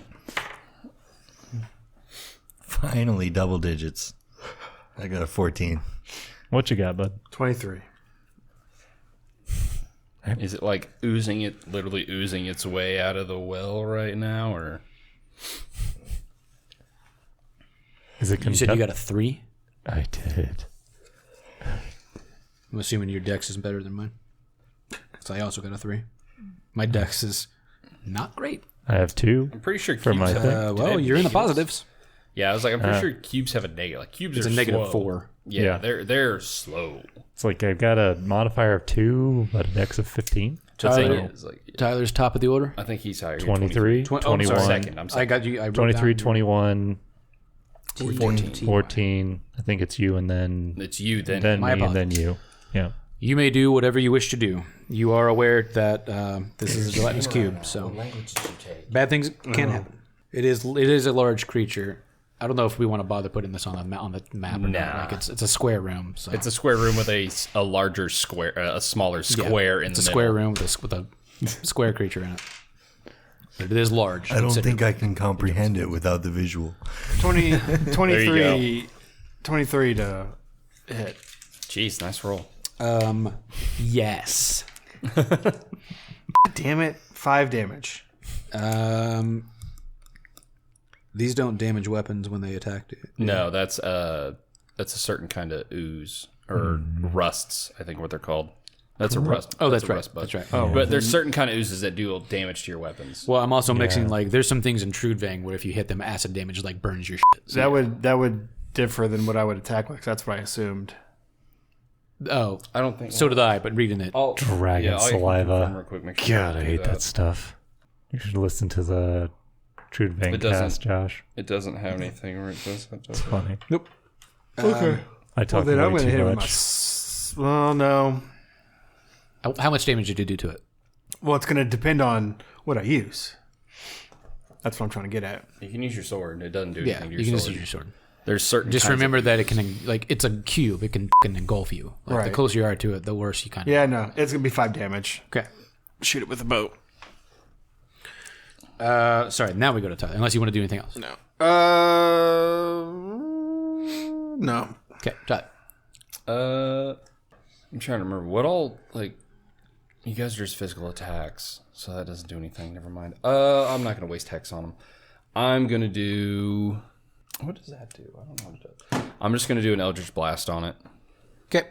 Speaker 5: Finally, double digits. I got a 14.
Speaker 3: What you got, bud?
Speaker 6: 23.
Speaker 4: Is it like literally oozing its way out of the well right now, or?
Speaker 3: Is it
Speaker 2: You said you got a 3?
Speaker 3: I did.
Speaker 2: I'm assuming your dex is better than mine. So I also got a 3. My dex is not great.
Speaker 3: I have 2.
Speaker 4: I'm pretty sure
Speaker 3: For
Speaker 4: cubes
Speaker 3: my
Speaker 4: have,
Speaker 3: thing.
Speaker 2: Well, you're in the
Speaker 4: negatives.
Speaker 2: positives.
Speaker 4: Yeah, I was like, I'm pretty sure cubes have a negative. Like cubes
Speaker 2: It's
Speaker 4: are
Speaker 2: a negative
Speaker 4: slow.
Speaker 2: 4.
Speaker 4: Yeah,
Speaker 3: Yeah.
Speaker 4: they're slow.
Speaker 3: It's like I've got a modifier of 2, but a dex of 15.
Speaker 4: The thing
Speaker 2: Tyler,
Speaker 4: is, like,
Speaker 2: Tyler's top of the order.
Speaker 4: I think he's higher.
Speaker 3: 23, 21,
Speaker 4: Second. I'm
Speaker 2: I
Speaker 4: second.
Speaker 2: got you. I wrote
Speaker 3: 23,
Speaker 2: down
Speaker 3: 21,
Speaker 2: 14.
Speaker 3: 14. I think it's you and then
Speaker 4: It's you then.
Speaker 2: My
Speaker 3: me and then you. Yeah.
Speaker 2: You may do whatever you wish to do. You are aware that this is a gelatinous cube, so bad things can happen. It is a large creature. I don't know if we want to bother putting this on the map or not.
Speaker 4: Nah.
Speaker 2: Like it's a square room. So.
Speaker 4: It's a square room with a larger square, a smaller square in
Speaker 2: it's
Speaker 4: the
Speaker 2: a square
Speaker 4: middle.
Speaker 2: room with a square creature in it. But it is large.
Speaker 5: I don't
Speaker 2: Consider-
Speaker 5: think I can comprehend it without the visual.
Speaker 6: 23 to hit.
Speaker 4: Jeez, nice roll.
Speaker 2: Yes.
Speaker 6: Damn it. 5 damage.
Speaker 2: These don't damage weapons when they attack.
Speaker 4: No, that's a certain kind of ooze or rusts. I think what they're called. That's a rust.
Speaker 2: Oh, that's
Speaker 4: a
Speaker 2: right.
Speaker 4: Rust bug.
Speaker 2: That's right.
Speaker 4: Oh, but there's certain kind of oozes that do damage to your weapons.
Speaker 2: Well, I'm also mixing there's some things in Trudvang where if you hit them, acid damage like burns your shit. So,
Speaker 6: That would differ than what I would attack with. 'Cause that's what I assumed.
Speaker 2: oh,
Speaker 4: I don't think
Speaker 2: so did I. But reading it,
Speaker 3: Dragon
Speaker 4: I'll
Speaker 3: saliva.
Speaker 4: confirm real quick, make sure
Speaker 3: God, I
Speaker 4: do
Speaker 3: hate that stuff. You should listen to the Trude Bank
Speaker 4: It doesn't-
Speaker 3: cast, Josh.
Speaker 4: It doesn't have anything where it does have to.
Speaker 3: It's funny.
Speaker 6: Nope. Okay.
Speaker 3: I talk
Speaker 6: then I'm
Speaker 3: way
Speaker 6: going to hit
Speaker 3: too
Speaker 6: him with
Speaker 3: much.
Speaker 6: well, no.
Speaker 2: how much damage did you do to it?
Speaker 6: Well, it's going to depend on what I use. That's what I'm trying to get at.
Speaker 4: You can use your sword. It doesn't do
Speaker 2: Yeah,
Speaker 4: anything to
Speaker 2: you
Speaker 4: your
Speaker 2: can
Speaker 4: sword.
Speaker 2: just use your sword.
Speaker 4: There's certain.
Speaker 2: Just
Speaker 4: kinds of-
Speaker 2: remember that it can it's a cube. It can engulf you. Like, The
Speaker 6: Right.
Speaker 2: closer you are to it, the worse you kind of.
Speaker 6: Yeah, no. It's going to be 5 damage.
Speaker 2: Okay.
Speaker 6: Shoot it with a bow.
Speaker 2: Sorry. Now we go to Tyler. Unless you want to do anything else.
Speaker 6: No. No.
Speaker 2: Okay, Tyler.
Speaker 4: I'm trying to remember what all like. You guys are just physical attacks, so that doesn't do anything. Never mind. I'm not gonna waste hex on them. I'm gonna do. What does that do? I don't know what it does. I'm just gonna do an Eldritch Blast on it.
Speaker 2: Okay.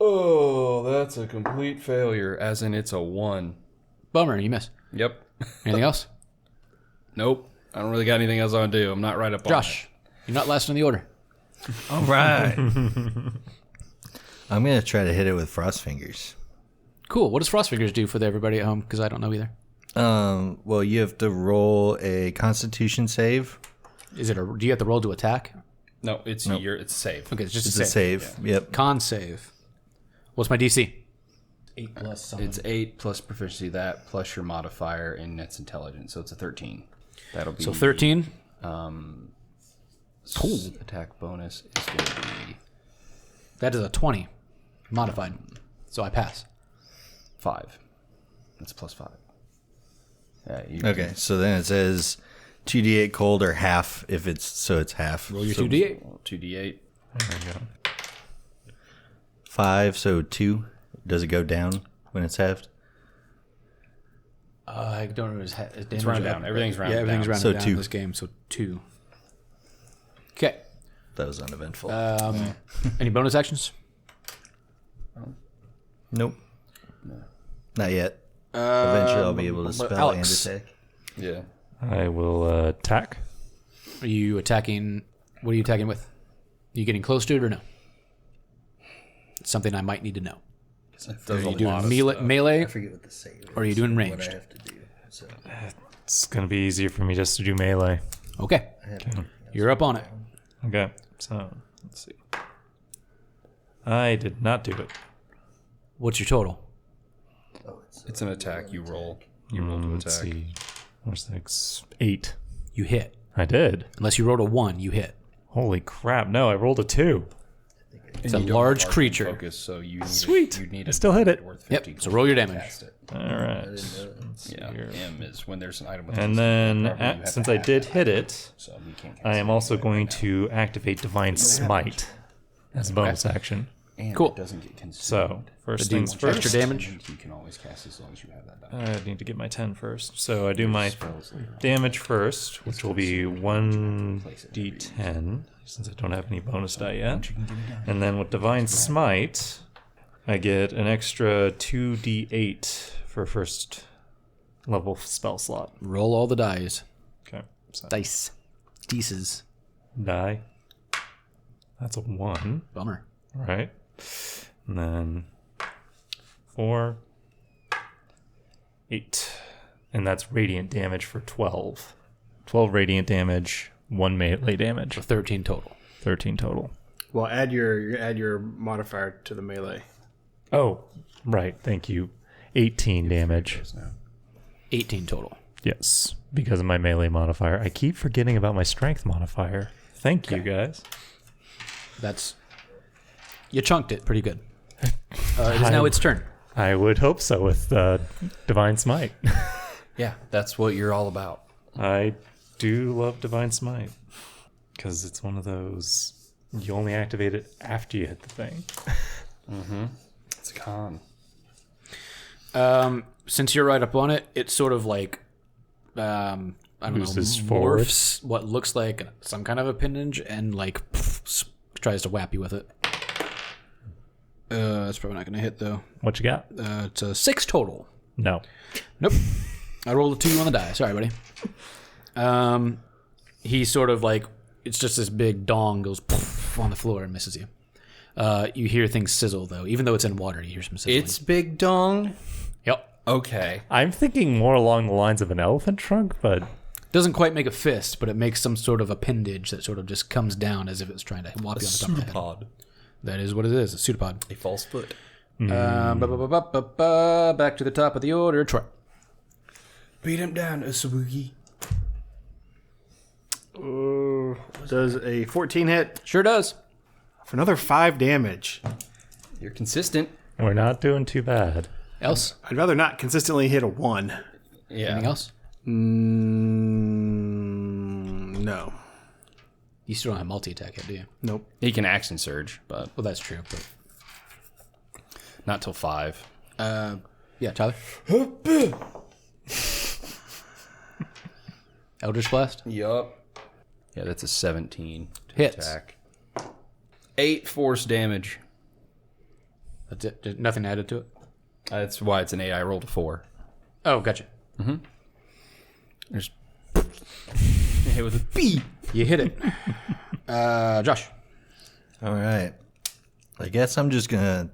Speaker 4: Oh, that's a complete failure. As in, it's a 1.
Speaker 2: Bummer. You miss.
Speaker 4: Yep.
Speaker 2: Anything else?
Speaker 4: Nope. I don't really got anything else I want to do. I'm not right up on
Speaker 2: Josh, you're not last in the order.
Speaker 5: All right. I'm going to try to hit it with Frost Fingers.
Speaker 2: Cool. What does Frost Fingers do for everybody at home? Because I don't know either.
Speaker 5: Well, you have to roll a Constitution save.
Speaker 2: Is it do you have to roll to attack?
Speaker 4: No, it's it's a save.
Speaker 2: Okay, it's just
Speaker 5: It's
Speaker 2: a
Speaker 5: a
Speaker 2: save.
Speaker 5: save. Yep.
Speaker 2: Con save. What's my DC? 8 plus something.
Speaker 4: It's 8 plus proficiency that plus your modifier in Net's intelligence, so it's a 13. That'll be
Speaker 2: So 13.
Speaker 4: Cool. Attack bonus is going to be
Speaker 2: That is a 20. Modified. So I pass.
Speaker 4: 5. That's plus 5. Yeah.
Speaker 5: Okay, so then it says 2d8 cold or half if it's half.
Speaker 2: Roll your
Speaker 5: So
Speaker 2: 2d8.
Speaker 4: 2d8.
Speaker 3: There we go.
Speaker 5: 5, so 2. Does it go down when it's halved?
Speaker 2: I don't remember his damage.
Speaker 4: It's rounded down. Everything's rounded
Speaker 2: Yeah, everything's
Speaker 4: down.
Speaker 2: rounded
Speaker 5: So
Speaker 2: down
Speaker 5: 2.
Speaker 2: in this game. So 2. Okay.
Speaker 5: That was uneventful.
Speaker 2: Any bonus actions?
Speaker 5: Nope. Not yet. Eventually I'll be able to spell
Speaker 2: Alex.
Speaker 5: and attack.
Speaker 4: Yeah.
Speaker 3: I will attack.
Speaker 2: Are you attacking? What are you attacking with? Are you getting close to it or no? It's something I might need to know. Are you doing melee
Speaker 5: forget what the save is.
Speaker 2: or are you doing ranged?
Speaker 5: have to do. So.
Speaker 3: It's going to be easier for me just to do melee.
Speaker 2: Okay. You're up on it.
Speaker 3: Okay, so let's see. I did not do it.
Speaker 2: What's your total?
Speaker 4: It's an attack. You roll. You roll to
Speaker 3: Let's
Speaker 4: attack.
Speaker 3: see. Where's the 8?
Speaker 2: You hit.
Speaker 3: I did.
Speaker 2: Unless you rolled a 1, you hit.
Speaker 3: Holy crap. No, I rolled a 2.
Speaker 2: It's a large creature.
Speaker 4: Focus, so you need
Speaker 3: Sweet.
Speaker 4: You need
Speaker 3: I still hit it.
Speaker 4: Worth
Speaker 2: Yep.
Speaker 4: 50
Speaker 2: So roll your damage.
Speaker 4: cast it.
Speaker 3: All right.
Speaker 4: Yeah. M is when there's an item with
Speaker 3: And then, since I did hit it,
Speaker 4: so you can't cast
Speaker 3: I am
Speaker 4: it
Speaker 3: also
Speaker 4: right
Speaker 3: going
Speaker 4: now.
Speaker 3: to activate Divine Smite as a bonus action.
Speaker 4: And
Speaker 2: Cool.
Speaker 4: It doesn't get consumed.
Speaker 3: So, first
Speaker 2: Do
Speaker 3: things first.
Speaker 2: extra damage.
Speaker 4: You can always cast as long as you have that die.
Speaker 3: I need to get my 10 first. So I do my damage first, which will be 1d10, since I don't have any bonus die yet. And then with Divine Smite, I get an extra 2d8 for first level spell slot.
Speaker 2: Roll all the dice.
Speaker 3: Okay. So
Speaker 2: Dice. Dices.
Speaker 3: die. That's a 1,
Speaker 2: Bummer.
Speaker 3: right? And then 4, 8. And that's radiant damage for 12. 12 radiant damage, 1 melee damage.
Speaker 2: So 13 total.
Speaker 3: 13 total.
Speaker 6: Well, add your modifier to the melee.
Speaker 3: Oh, right. Thank you. 18 damage.
Speaker 2: 18 total.
Speaker 3: Yes, because of my melee modifier. I keep forgetting about my strength modifier. Thank you, guys.
Speaker 2: That's... You chunked it pretty good. It is now its turn.
Speaker 3: I would hope so with Divine Smite.
Speaker 4: Yeah, that's what you're all about.
Speaker 3: I do love Divine Smite because it's one of those you only activate it after you hit the thing.
Speaker 4: It's a con.
Speaker 2: Since you're right up on it, it sort of like, I don't know,
Speaker 3: Moves forward.
Speaker 2: morphs what looks like some kind of appendage and like tries to whap you with it. That's probably not going to hit though.
Speaker 3: What you got?
Speaker 2: It's a 6 total.
Speaker 3: No.
Speaker 2: Nope. I rolled a 2 on the die. Sorry, buddy. He sort of like, it's just this big dong goes on the floor and misses you. You hear things sizzle though. Even though it's in water, you hear some sizzling.
Speaker 4: It's big dong.
Speaker 2: Yep.
Speaker 4: Okay.
Speaker 3: I'm thinking more along the lines of an elephant trunk, but
Speaker 2: Doesn't quite make a fist, but it makes some sort of appendage that sort of just comes down as if it's trying to whop you on the top of the head.
Speaker 4: Pseudopod.
Speaker 2: That is what it is, a pseudopod.
Speaker 4: A false foot.
Speaker 2: Back to the top of the order. Troy.
Speaker 4: Beat him down, Usagi.
Speaker 6: Does a 14 hit
Speaker 2: Sure does.
Speaker 6: for another 5 damage?
Speaker 4: You're consistent.
Speaker 3: we're not doing too bad.
Speaker 2: Else?
Speaker 6: I'd rather not consistently hit a 1.
Speaker 4: Yeah.
Speaker 2: Anything else?
Speaker 6: No.
Speaker 2: You still don't have multi-attack yet, do you?
Speaker 6: Nope.
Speaker 4: He can action surge, but
Speaker 2: Well, that's true. But,
Speaker 4: not till 5.
Speaker 2: yeah, Tyler? Eldritch Blast?
Speaker 4: Yup. Yeah, that's a 17 to
Speaker 2: Hits.
Speaker 4: attack. 8 force damage.
Speaker 2: That's it? There's nothing added to it?
Speaker 4: That's why it's an 8. I rolled a 4.
Speaker 2: Oh, gotcha.
Speaker 4: There's hit with a B.
Speaker 2: You hit it. Josh.
Speaker 5: All right. I guess I'm just gonna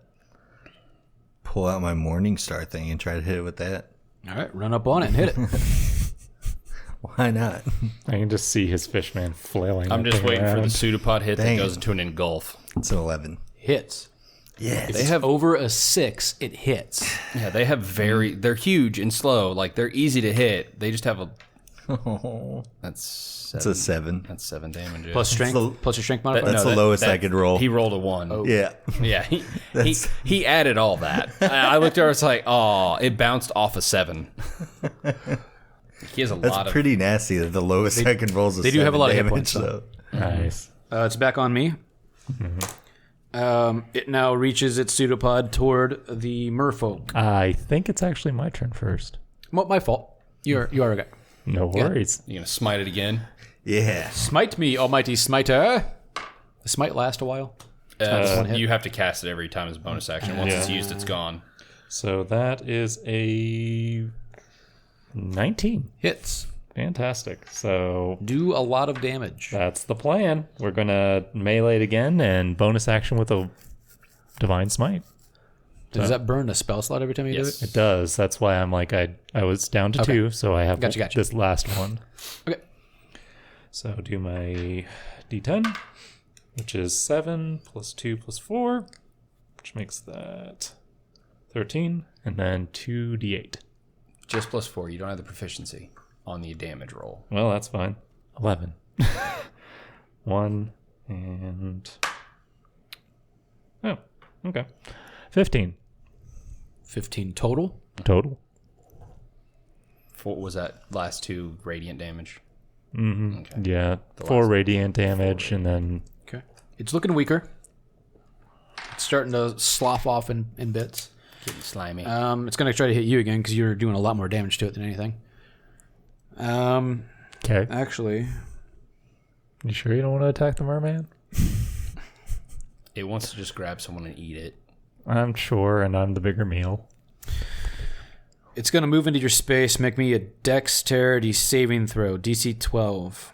Speaker 5: pull out my Morningstar thing and try to hit it with that.
Speaker 2: All right, run up on it and hit it.
Speaker 5: Why not?
Speaker 3: I can just see his fishman flailing.
Speaker 4: I'm
Speaker 3: that
Speaker 4: just
Speaker 3: thing
Speaker 4: waiting for the
Speaker 3: around.
Speaker 4: pseudopod hit
Speaker 5: Dang
Speaker 4: that
Speaker 5: it.
Speaker 4: goes into an engulf.
Speaker 5: It's an 11.
Speaker 2: Hits.
Speaker 5: Yes.
Speaker 2: If it's over a 6, it hits.
Speaker 4: Yeah, they have they're huge and slow. Like, they're easy to hit. They just have a,
Speaker 5: Oh,
Speaker 4: that's
Speaker 5: it's a 7.
Speaker 4: That's 7 damage. yeah.
Speaker 2: Plus strength,
Speaker 5: the-
Speaker 2: plus your strength modifier?
Speaker 5: That's the lowest I could roll.
Speaker 4: He rolled a 1.
Speaker 5: Yeah.
Speaker 4: Yeah, he added all that. I looked at her, it's like, oh, it bounced off a 7. He has a
Speaker 5: That's
Speaker 4: lot of...
Speaker 5: pretty nasty that the lowest I can roll is a
Speaker 2: they do have a
Speaker 5: 7
Speaker 2: lot of hit
Speaker 5: damage,
Speaker 2: points, though.
Speaker 3: Nice.
Speaker 2: It's back on me. It now reaches its pseudopod toward the merfolk.
Speaker 3: I think it's actually my turn first.
Speaker 2: Well, my fault. You are a guy.
Speaker 3: No worries.
Speaker 4: You gonna smite it again?
Speaker 5: Yeah.
Speaker 2: Smite me, almighty smiter. The smite last a while. one hit.
Speaker 4: You have to cast it every time as a bonus action. Once it's used, it's gone.
Speaker 3: So that is a 19.
Speaker 2: Hits.
Speaker 3: Fantastic. So
Speaker 2: Do a lot of damage.
Speaker 3: that's the plan. We're going to melee it again and bonus action with a Divine Smite.
Speaker 2: Does that burn a spell slot every time you
Speaker 4: Yes.
Speaker 2: do
Speaker 3: It does. That's why I'm like, I was down to
Speaker 2: Okay.
Speaker 3: 2, so I have
Speaker 2: Gotcha.
Speaker 3: this last one.
Speaker 2: it? Okay.
Speaker 3: So do my D10, which is 7 plus 2 plus 4, which makes that 13, and then 2d8.
Speaker 4: Just plus 4. You don't have the proficiency on the damage roll.
Speaker 3: Well, that's fine. 11. 1 and... Oh, okay. 15
Speaker 2: 15 total.
Speaker 3: total.
Speaker 4: What was that last 2 radiant damage?
Speaker 3: Yeah, 4 radiant damage, and then...
Speaker 2: Okay. It's looking weaker. It's starting to slough off in bits.
Speaker 4: Getting slimy.
Speaker 2: It's going to try to hit you again because you're doing a lot more damage to it than anything.
Speaker 3: Okay.
Speaker 2: Actually,
Speaker 3: You sure you don't want to attack the merman?
Speaker 4: It wants to just grab someone and eat it.
Speaker 3: I'm sure, and I'm the bigger meal.
Speaker 2: it's going to move into your space. Make me a dexterity saving throw. DC 12.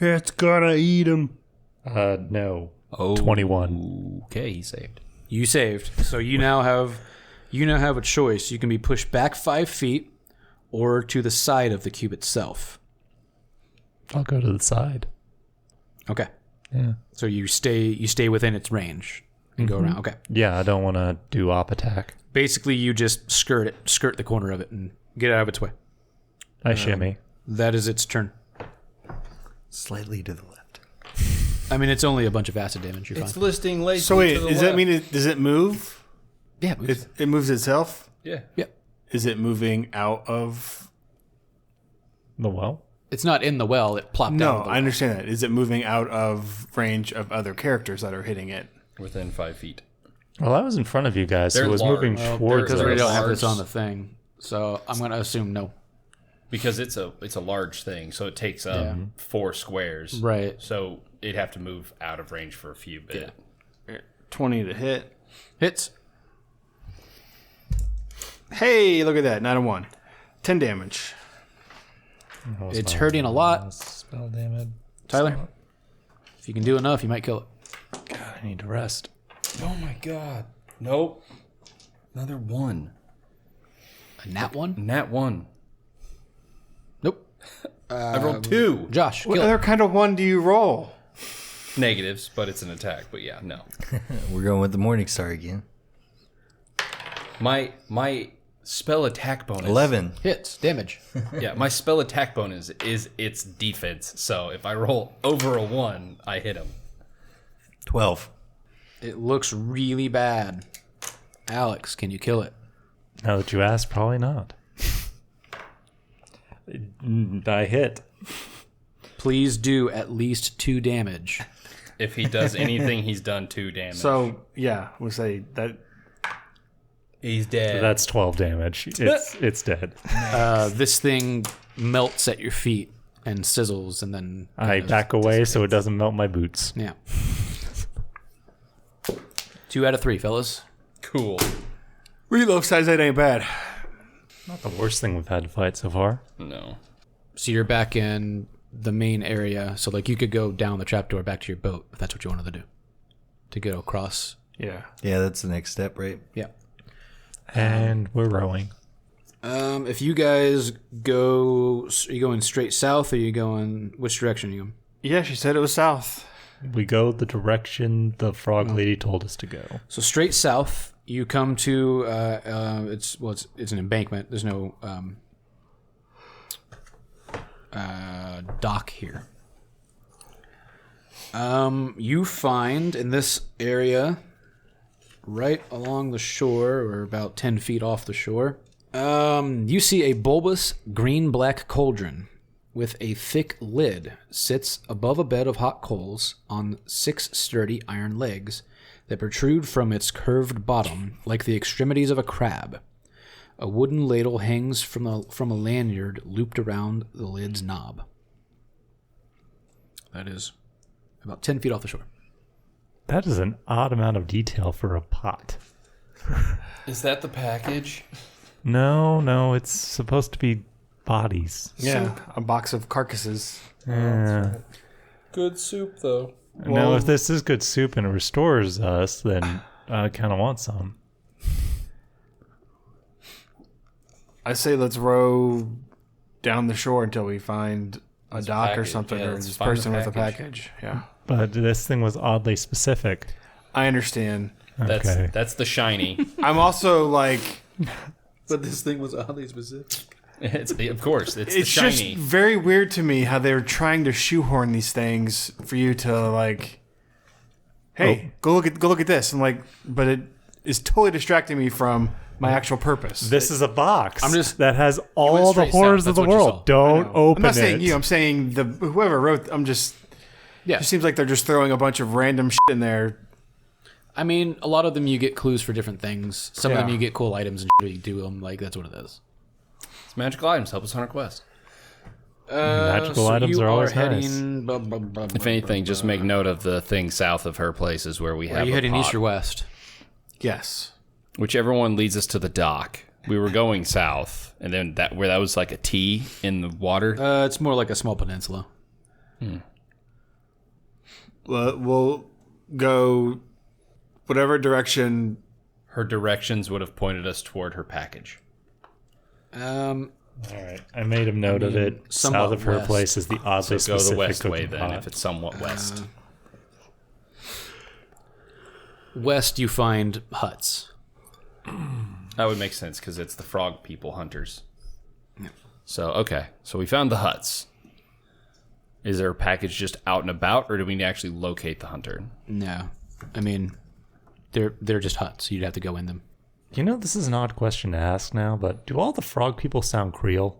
Speaker 6: It's gonna eat him.
Speaker 3: No.
Speaker 4: Oh.
Speaker 3: 21.
Speaker 4: Okay, he saved.
Speaker 2: You saved. So you now have You now have a choice. You can be pushed back 5 feet or to the side of the cube itself.
Speaker 3: I'll go to the side.
Speaker 2: Okay.
Speaker 3: Yeah.
Speaker 2: So you stay within its range and go around. Okay.
Speaker 3: Yeah, I don't want to do op attack.
Speaker 2: Basically, you just skirt the corner of it and get out of its way.
Speaker 3: I shimmy.
Speaker 2: That is its turn.
Speaker 5: Slightly to the left.
Speaker 2: I mean, it's only a bunch of acid damage. You're
Speaker 4: It's
Speaker 2: fine.
Speaker 4: listing late.
Speaker 6: So wait, does that mean does it move?
Speaker 2: Yeah.
Speaker 6: It moves itself?
Speaker 4: Yeah.
Speaker 2: Yep.
Speaker 6: Is it moving out of...
Speaker 3: The well?
Speaker 2: It's not in the well. It plopped
Speaker 6: No,
Speaker 2: out.
Speaker 6: I understand that. Is it moving out of range of other characters that are hitting it?
Speaker 4: Within 5 feet.
Speaker 3: Well, I was in front of you guys, so
Speaker 4: They're
Speaker 3: it was
Speaker 4: large.
Speaker 3: moving
Speaker 4: Well,
Speaker 3: towards
Speaker 2: Because
Speaker 4: they're
Speaker 2: we
Speaker 3: us.
Speaker 2: don't have this
Speaker 4: large.
Speaker 2: on the thing. So I'm going to assume no.
Speaker 4: Because it's a large thing, so it takes up 4 squares.
Speaker 2: Right.
Speaker 4: So it'd have to move out of range for a few bit.
Speaker 6: 20 to hit.
Speaker 2: Hits.
Speaker 6: Hey, look at that. Not a 1. 10 damage.
Speaker 2: It's hurting a lot.
Speaker 3: Spell damage.
Speaker 2: Tyler, if you can do enough, you might kill it.
Speaker 3: God, I need to rest.
Speaker 4: Oh my god. Nope. Another 1.
Speaker 2: A nat 1?
Speaker 4: Nat 1.
Speaker 2: Nope.
Speaker 4: I rolled 2.
Speaker 2: Josh,
Speaker 6: What
Speaker 2: kill
Speaker 6: other
Speaker 2: it.
Speaker 6: kind of 1 do you roll?
Speaker 4: Negatives, but it's an attack. But yeah, no.
Speaker 5: We're going with the Morningstar again.
Speaker 4: My spell attack bonus.
Speaker 5: 11.
Speaker 2: Hits. Damage.
Speaker 4: Yeah, my spell attack bonus is its defense. So if I roll over a 1, I hit him.
Speaker 5: 12.
Speaker 2: It looks really bad. Alex, can you kill it?
Speaker 3: Now that you asked, probably not. I hit.
Speaker 2: Please do at least 2 damage.
Speaker 4: If he does anything, he's done 2 damage.
Speaker 6: So, yeah, we'll say that...
Speaker 4: he's dead.
Speaker 3: That's 12 damage. It's dead.
Speaker 2: This thing melts at your feet and sizzles, and then
Speaker 3: I back away so it doesn't melt my boots.
Speaker 2: yeah. 2 out of 3, fellas.
Speaker 4: Cool.
Speaker 6: Reload size, that ain't bad.
Speaker 3: Not the worst thing we've had to fight so far.
Speaker 4: No.
Speaker 2: So you're back in the main area. So like you could go down the trapdoor back to your boat if that's what you wanted to do. To go across.
Speaker 6: Yeah.
Speaker 5: Yeah, that's the next step, right?
Speaker 2: Yeah.
Speaker 3: And we're rowing.
Speaker 2: If you guys go, are you going straight south or are you going, which direction are you going?
Speaker 6: Yeah, she said it was south.
Speaker 3: We go the direction the frog lady told us to go.
Speaker 2: So straight south, you come to, it's an embankment. There's no dock here. You find in this area, right along the shore, or about 10 feet off the shore, you see a bulbous green-black cauldron with a thick lid sits above a bed of hot coals on 6 sturdy iron legs that protrude from its curved bottom like the extremities of a crab. A wooden ladle hangs from a lanyard looped around the lid's knob. That is about 10 feet off the shore.
Speaker 3: That is an odd amount of detail for a pot.
Speaker 4: Is that the package?
Speaker 3: No, it's supposed to be bodies.
Speaker 6: Yeah, a box of carcasses.
Speaker 3: Yeah.
Speaker 4: Good soup, though.
Speaker 3: No, if this is good soup and it restores us, then I kind of want some.
Speaker 6: I say let's row down the shore until we find a dock or
Speaker 4: package.
Speaker 6: something,
Speaker 4: Yeah,
Speaker 6: or
Speaker 4: let's
Speaker 6: this
Speaker 4: find the
Speaker 6: person with a
Speaker 4: package.
Speaker 6: package. Yeah,
Speaker 3: But this thing was oddly specific.
Speaker 6: I understand.
Speaker 3: Okay.
Speaker 4: That's the shiny.
Speaker 6: I'm also like,
Speaker 2: But this thing was oddly specific.
Speaker 4: Of course, it's the
Speaker 6: it's
Speaker 4: shiny.
Speaker 6: just very weird to me how they're trying to shoehorn these things for you to like. Hey, go look at this, and like, but it is totally distracting me from my actual purpose.
Speaker 3: This is a box
Speaker 2: I'm just-
Speaker 3: that has
Speaker 2: went
Speaker 3: all the
Speaker 2: straight
Speaker 3: horrors
Speaker 2: south,
Speaker 3: of the
Speaker 2: that's what you
Speaker 3: world.
Speaker 2: saw.
Speaker 3: Don't open
Speaker 6: I'm not
Speaker 3: it.
Speaker 6: saying you. I'm saying the whoever wrote. I'm just.
Speaker 2: Yeah.
Speaker 6: It seems like they're just throwing a bunch of random shit in there.
Speaker 2: I mean, a lot of them you get clues for different things. Some of them
Speaker 6: Yeah.
Speaker 2: you get cool items and shit, you do them. Like, that's what it is.
Speaker 4: It's magical items. Help us on our quest.
Speaker 3: Magical items
Speaker 2: you
Speaker 3: are always
Speaker 2: heading,
Speaker 3: nice.
Speaker 4: If anything, just make note of the thing south of her place is where we have
Speaker 2: Are you
Speaker 4: a
Speaker 2: heading
Speaker 4: pot.
Speaker 2: east or west?
Speaker 6: Yes.
Speaker 4: Whichever one leads us to the dock. We were going south, and then that was like a T in the water.
Speaker 2: It's more like a small peninsula.
Speaker 6: We'll go whatever direction
Speaker 4: Her directions would have pointed us toward her package.
Speaker 3: All right, I made a note of it.
Speaker 2: somewhat
Speaker 3: South of her
Speaker 2: west.
Speaker 3: place is the oddly
Speaker 4: So go
Speaker 3: specific
Speaker 4: the west way
Speaker 3: cooking
Speaker 4: then,
Speaker 3: pot.
Speaker 4: if it's somewhat west.
Speaker 2: West, you find huts.
Speaker 4: That would make sense because it's the frog people hunters. So, okay. So we found the huts. Is there a package just out and about, or do we actually locate the hunter?
Speaker 2: No, I mean, they're just huts. You'd have to go in them.
Speaker 3: You know, this is an odd question to ask now, but do all the frog people sound Creole?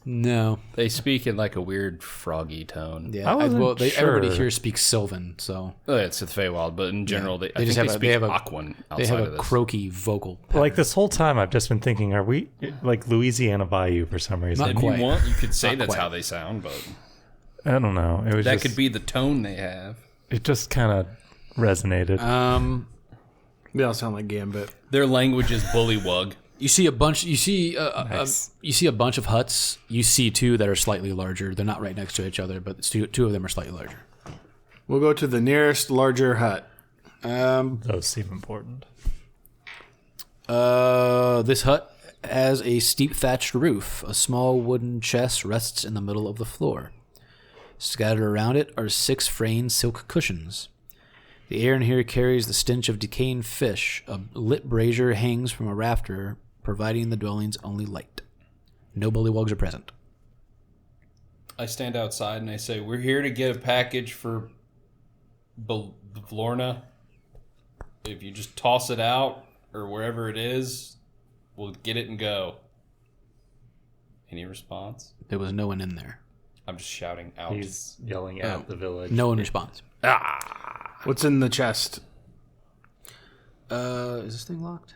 Speaker 2: No.
Speaker 4: They speak in like a weird froggy tone.
Speaker 2: Yeah.
Speaker 3: I wasn't
Speaker 2: Everybody
Speaker 3: sure.
Speaker 2: here speaks Sylvan, so
Speaker 4: Oh, it's the Feywild, but in general, I think
Speaker 2: just
Speaker 4: they
Speaker 2: have
Speaker 4: speak
Speaker 2: they have
Speaker 4: Aquan outside
Speaker 2: they have
Speaker 4: of
Speaker 2: a
Speaker 4: this.
Speaker 2: croaky vocal pattern.
Speaker 3: Like this whole time, I've just been thinking, are we like Louisiana Bayou for some reason?
Speaker 2: Not
Speaker 4: If
Speaker 2: quite.
Speaker 4: you want, you could say
Speaker 2: Not
Speaker 4: that's
Speaker 2: quite.
Speaker 4: how they sound, but
Speaker 3: I don't know. It was
Speaker 4: that
Speaker 3: just,
Speaker 4: could be the tone they have.
Speaker 3: It just kind of resonated.
Speaker 6: They all sound like Gambit.
Speaker 4: Their language is bullywug.
Speaker 2: You see a bunch. You see
Speaker 3: Nice.
Speaker 2: you see a bunch of huts. You see two that are slightly larger. They're not right next to each other, but two of them are slightly larger.
Speaker 6: We'll go to the nearest larger hut.
Speaker 3: Those seem important.
Speaker 2: This hut has a steep thatched roof. A small wooden chest rests in the middle of the floor. Scattered around it are 6 fraying silk cushions. The air in here carries the stench of decaying fish. A lit brazier hangs from a rafter, providing the dwelling's only light. No bullywugs are present.
Speaker 4: I stand outside and I say, "We're here to get a package for Bavlorna. If you just toss it out or wherever it is, we'll get it and go." Any response?
Speaker 2: There was no one in there.
Speaker 4: I'm just shouting out.
Speaker 3: He's yelling at the village.
Speaker 2: No one responds.
Speaker 6: What's in the chest?
Speaker 2: Is this thing locked?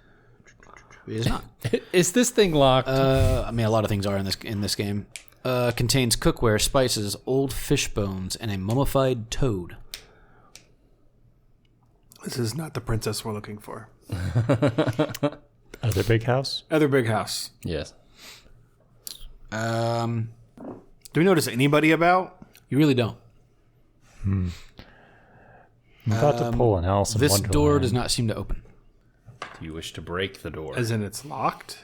Speaker 2: It is not.
Speaker 4: Is this thing locked?
Speaker 2: I mean, a lot of things are in this game. Contains cookware, spices, old fish bones, and a mummified toad.
Speaker 6: This is not the princess we're looking for.
Speaker 3: Other big house?
Speaker 6: Other big house.
Speaker 4: Yes.
Speaker 6: Do we notice anybody about?
Speaker 2: You really don't.
Speaker 3: I'm about to pull an Alice in
Speaker 2: This
Speaker 3: Wonderland.
Speaker 2: door does not seem to open.
Speaker 4: Do you wish to break the door?
Speaker 6: As in it's locked?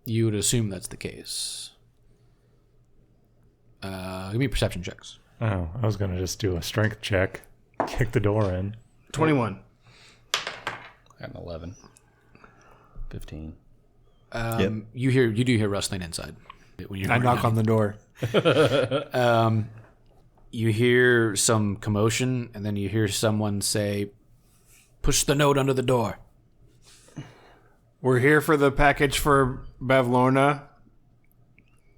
Speaker 2: You would assume that's the case. Give me perception checks.
Speaker 3: Oh, I was going to just do a strength check. Kick the door in.
Speaker 6: 21.
Speaker 4: Got an 11. 15.
Speaker 2: You do hear rustling inside. When you
Speaker 6: I knock on the door.
Speaker 2: You hear some commotion, and then you hear someone say, "Push the note under the door."
Speaker 6: We're here for the package for Bavlorna.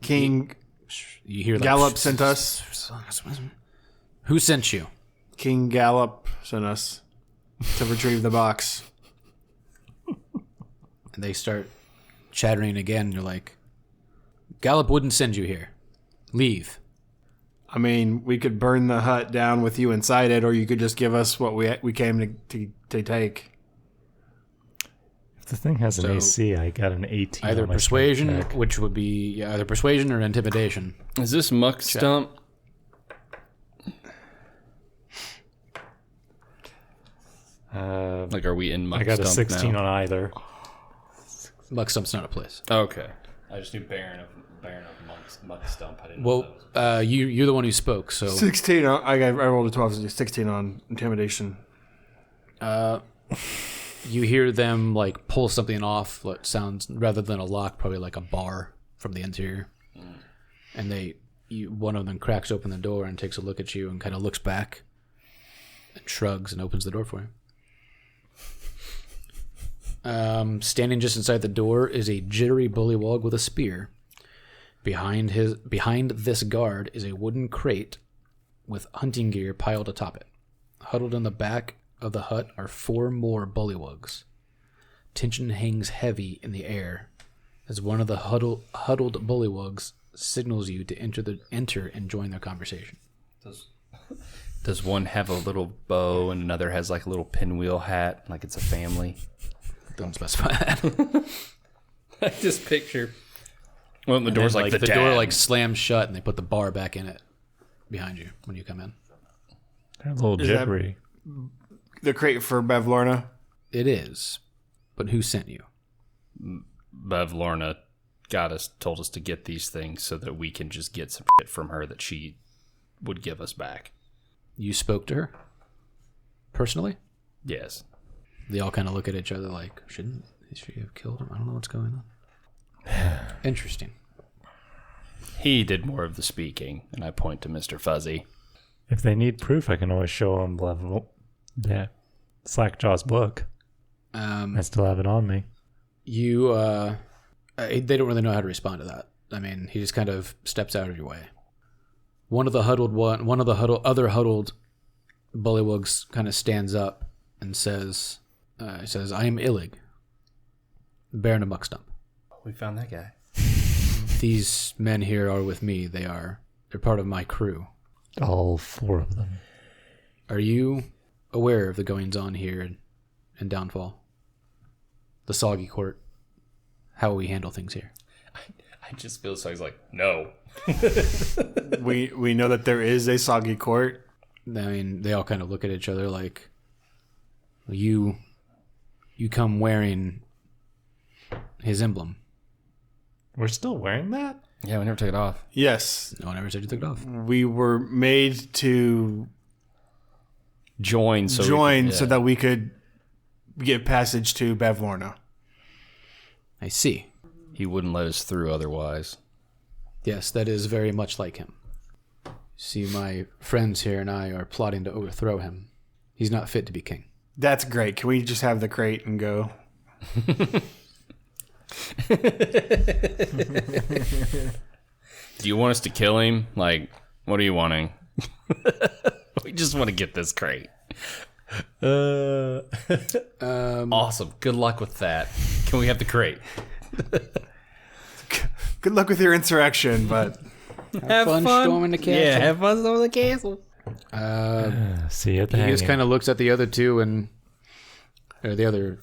Speaker 6: King
Speaker 2: You hear like,
Speaker 6: Gallop sent us.
Speaker 2: Who sent you?
Speaker 6: King Gallop sent us to retrieve the box.
Speaker 2: And they start chattering again. You're like, Gallop wouldn't send you here. Leave.
Speaker 6: I mean, we could burn the hut down with you inside it, or you could just give us what we came to take.
Speaker 3: If the thing has an
Speaker 2: So,
Speaker 3: AC, I got an 18.
Speaker 2: Either
Speaker 3: on my strength
Speaker 2: persuasion,
Speaker 3: check.
Speaker 2: which would be either persuasion or intimidation.
Speaker 4: Is this Muck Stump? Like, are we in Muck
Speaker 3: I got
Speaker 4: Stump
Speaker 3: a 16
Speaker 4: now?
Speaker 3: on either.
Speaker 2: Muckstump's not a place.
Speaker 4: Okay. I just knew Baron of Muck Stump. I didn't know
Speaker 2: Well, you're the one who spoke, so
Speaker 6: 16. I rolled a 12, 16 on intimidation.
Speaker 2: you hear them like pull something off what sounds, rather than a lock, probably like a bar from the interior. And one of them cracks open the door and takes a look at you and kind of looks back and shrugs and opens the door for you. Standing just inside the door is a jittery bullywug with a spear. Behind this guard is a wooden crate with hunting gear piled atop it. Huddled in the back of the hut are 4 more bullywugs. Tension hangs heavy in the air as one of the huddled bullywugs signals you to enter and join their conversation.
Speaker 4: Does one have a little bow and another has like a little pinwheel hat, like it's a family?
Speaker 2: Don't specify that.
Speaker 4: I just picture. Well, the
Speaker 2: And
Speaker 4: door's
Speaker 2: then,
Speaker 4: like the
Speaker 2: the
Speaker 4: dad.
Speaker 2: door like slams shut, and they put the bar back in it behind you when you come in.
Speaker 3: They're a little
Speaker 6: Is that-
Speaker 3: jittery.
Speaker 6: The crate for Bavlorna.
Speaker 2: It is. But who sent you?
Speaker 4: Bavlorna told us to get these things so that we can just get some shit from her that she would give us back.
Speaker 2: You spoke to her? Personally?
Speaker 4: Yes.
Speaker 2: They all kind of look at each other like, shouldn't she have killed him? I don't know what's going on. Interesting.
Speaker 4: He did more of the speaking, and I point to Mr. Fuzzy.
Speaker 3: If they need proof, I can always show them Slackjaw's book. I still have it on me.
Speaker 2: They don't really know how to respond to that. I mean, he just kind of steps out of your way. One of the other huddled bullywugs kind of stands up and says, I am Illig, Baron of Muckstump.
Speaker 4: We found that guy.
Speaker 2: These men here are with me. They're part of my crew.
Speaker 3: All 4 of them.
Speaker 2: Are you aware of the goings on here in Downfall? The Soggy Court? How we handle things here?
Speaker 4: I just feel so. He's like, no.
Speaker 6: We know that there is a Soggy Court.
Speaker 2: I mean, they all kind of look at each other like, you come wearing his emblem.
Speaker 3: We're still wearing that?
Speaker 4: Yeah, we never took it off.
Speaker 6: Yes.
Speaker 2: No one ever said you took it off.
Speaker 6: We were made to
Speaker 4: Join so
Speaker 6: that we could get passage to Bavlorna.
Speaker 2: I see.
Speaker 4: he wouldn't let us through otherwise.
Speaker 2: Yes, that is very much like him. See, my friends here and I are plotting to overthrow him. He's not fit to be king.
Speaker 6: That's great. Can we just have the crate and go?
Speaker 4: Do you want us to kill him? Like, what are you wanting? We just want to get this crate. Awesome. Good luck with that. Can we have the crate?
Speaker 6: Good luck with your insurrection, but
Speaker 2: Have fun storming the castle.
Speaker 4: Yeah, have fun storming the castle.
Speaker 3: See you at the
Speaker 2: He
Speaker 3: hanging.
Speaker 2: just kind of looks at the other two or the other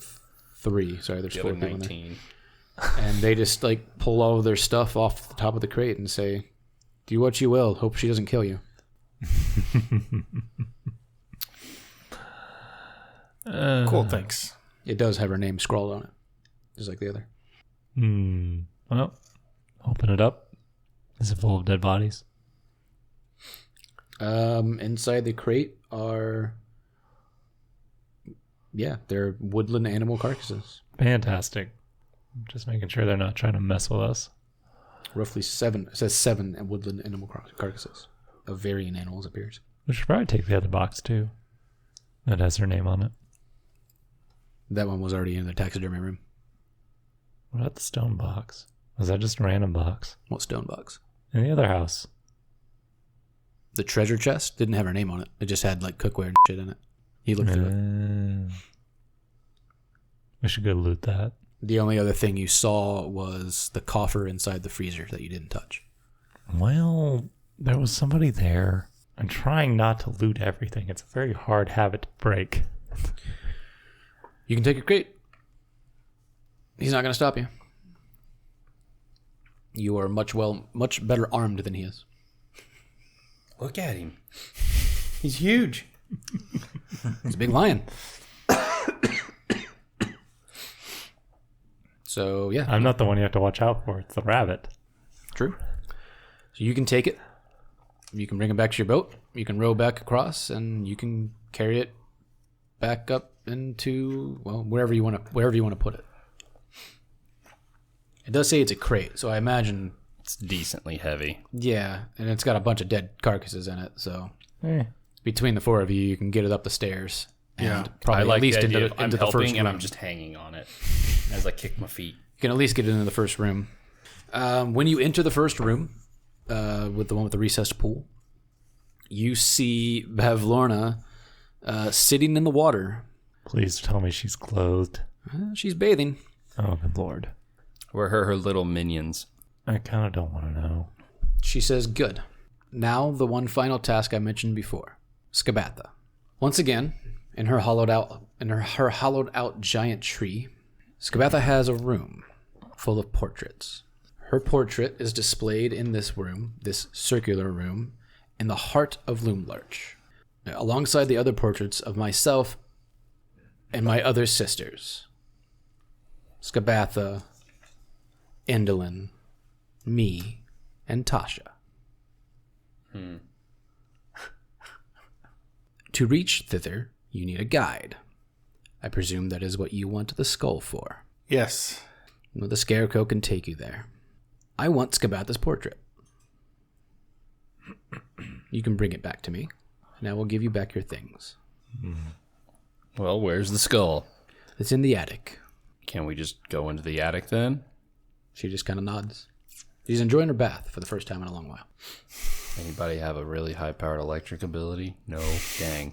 Speaker 2: three. Sorry, there's
Speaker 4: The
Speaker 2: four
Speaker 4: other
Speaker 2: people in there.
Speaker 4: 19.
Speaker 2: And they just like pull all of their stuff off the top of the crate and say, "Do what you will. Hope she doesn't kill you."
Speaker 6: cool, thanks.
Speaker 2: It does have her name scrawled on it, just like the other.
Speaker 3: Well, open it up. Is it full of dead bodies?
Speaker 2: Inside the crate are, they're woodland animal carcasses.
Speaker 3: Fantastic. Just making sure they're not trying to mess with us.
Speaker 2: Roughly 7. It says 7 woodland animal carcasses of varying animals. Appears.
Speaker 3: We should probably take the other box too. That has her name on it.
Speaker 2: That one was already in the taxidermy room.
Speaker 3: What about the stone box? Was that just a random box?
Speaker 2: What stone box?
Speaker 3: In the other house.
Speaker 2: The treasure chest didn't have her name on it. It just had like cookware and shit in it. He looked through it.
Speaker 3: We should go loot that.
Speaker 2: The only other thing you saw was the coffer inside the freezer that you didn't touch.
Speaker 3: Well, there was somebody there. I'm trying not to loot everything. It's a very hard habit to break.
Speaker 2: You can take your crate. He's not going to stop you. You are much better armed than he is.
Speaker 4: Look at him. He's huge.
Speaker 2: He's a big lion. So, yeah.
Speaker 3: I'm not the one you have to watch out for. It's the rabbit.
Speaker 2: True. So you can take it. You can bring it back to your boat. You can row back across, and you can carry it back up into wherever you want to put it. It does say it's a crate, so I imagine
Speaker 4: It's decently heavy.
Speaker 2: and it's got a bunch of dead carcasses in it. So between the four of you, you can get it up the stairs. And probably
Speaker 4: I like
Speaker 2: at least
Speaker 4: the idea
Speaker 2: into
Speaker 4: of I'm
Speaker 2: the first
Speaker 4: helping and
Speaker 2: room.
Speaker 4: I'm just hanging on it as I kick my feet.
Speaker 2: You can at least get into the first room. When you enter the first room, with the one with the recessed pool, you see Bavlorna sitting in the water.
Speaker 3: Please tell me she's clothed.
Speaker 2: She's bathing.
Speaker 3: Oh, good lord.
Speaker 4: We're her little minions.
Speaker 3: I kind of don't want to know.
Speaker 2: She says, "Good. Now the one final task I mentioned before, Skabatha. Once again, in her hollowed out giant tree, Skabatha has a room full of portraits. Her portrait is displayed in this room, this circular room, in the heart of Loomlarch, alongside the other portraits of myself and my other sisters, Skabatha, Endolin, me, and Tasha. To reach thither, you need a guide. I presume that is what you want the skull for.
Speaker 6: Yes.
Speaker 2: Well, the Scarecrow can take you there. I want Skabatha's portrait. You can bring it back to me, and I will give you back your things.
Speaker 4: Well, where's the skull?
Speaker 2: It's in the attic.
Speaker 4: Can we just go into the attic then?
Speaker 2: She just kind of nods. She's enjoying her bath for the first time in a long while.
Speaker 4: Anybody have a really high-powered electric ability? No. Dang.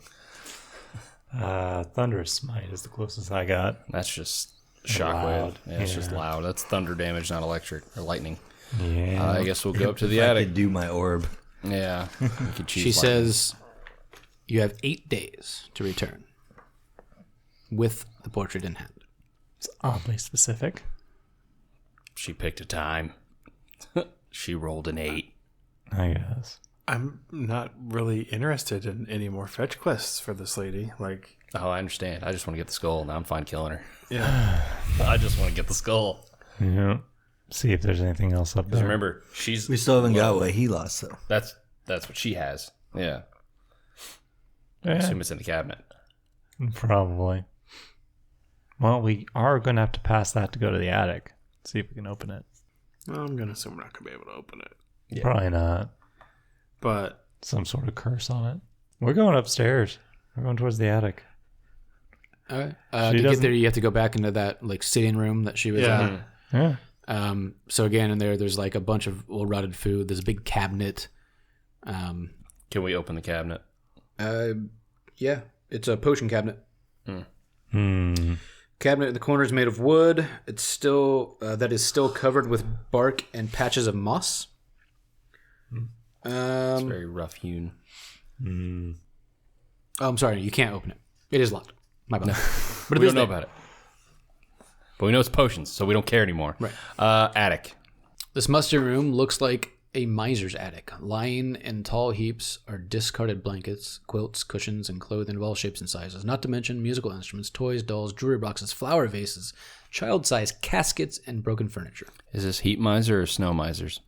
Speaker 3: Thunderous Smite is the closest I got.
Speaker 4: That's just shockwave.
Speaker 3: Loud.
Speaker 4: Yeah, it's just loud. That's thunder damage, not electric or lightning.
Speaker 3: Yeah.
Speaker 4: I guess we'll go up to the
Speaker 5: I
Speaker 4: attic.
Speaker 5: could do my orb.
Speaker 4: Yeah. We could choose
Speaker 2: She
Speaker 4: lightning.
Speaker 2: says you have 8 days to return with the portrait in hand.
Speaker 3: It's oddly specific.
Speaker 4: She picked a time. She rolled an 8.
Speaker 3: I guess.
Speaker 6: I'm not really interested in any more fetch quests for this lady. Like,
Speaker 4: Oh, I understand. I just want to get the skull. Now I'm fine killing her.
Speaker 6: yeah.
Speaker 4: I just want to get the skull.
Speaker 3: Yeah. See if there's anything else up
Speaker 4: Because
Speaker 3: there.
Speaker 4: remember, she's...
Speaker 5: We still haven't got what he lost, though.
Speaker 4: That's what she has. Yeah. I
Speaker 3: Yeah,
Speaker 4: assume it's in the cabinet.
Speaker 3: probably. Well, we are going to have to pass that to go to the attic. See if we can open it.
Speaker 6: Well, I'm gonna assume we're not gonna be able to open it.
Speaker 4: Yeah.
Speaker 3: Probably not.
Speaker 6: But
Speaker 3: Some sort of curse on it. We're going upstairs. We're going towards the attic.
Speaker 2: All right.
Speaker 3: She
Speaker 2: To get
Speaker 3: doesn't-
Speaker 2: there, you have to go back into that like sitting room that she was
Speaker 6: Yeah.
Speaker 3: Yeah.
Speaker 2: in. So again, in there's like a bunch of old rotted food. There's a big cabinet.
Speaker 4: Can we open the cabinet?
Speaker 2: Yeah, it's a potion cabinet.
Speaker 3: Hmm.
Speaker 2: Cabinet in the corner is made of wood. It's still that is still covered with bark and patches of moss.
Speaker 4: It's very rough hewn.
Speaker 2: Oh, I'm sorry, you can't open it. It is locked. My bad. But
Speaker 4: We
Speaker 2: is
Speaker 4: don't know
Speaker 2: there.
Speaker 4: about it. But we know it's potions, so we don't care anymore.
Speaker 2: Right.
Speaker 4: Attic.
Speaker 2: This muster room looks like a miser's attic. Lying in tall heaps are discarded blankets, quilts, cushions, and clothing of all shapes and sizes, not to mention musical instruments, toys, dolls, jewelry boxes, flower vases, child-sized caskets, and broken furniture.
Speaker 4: Is this heat miser or snow misers?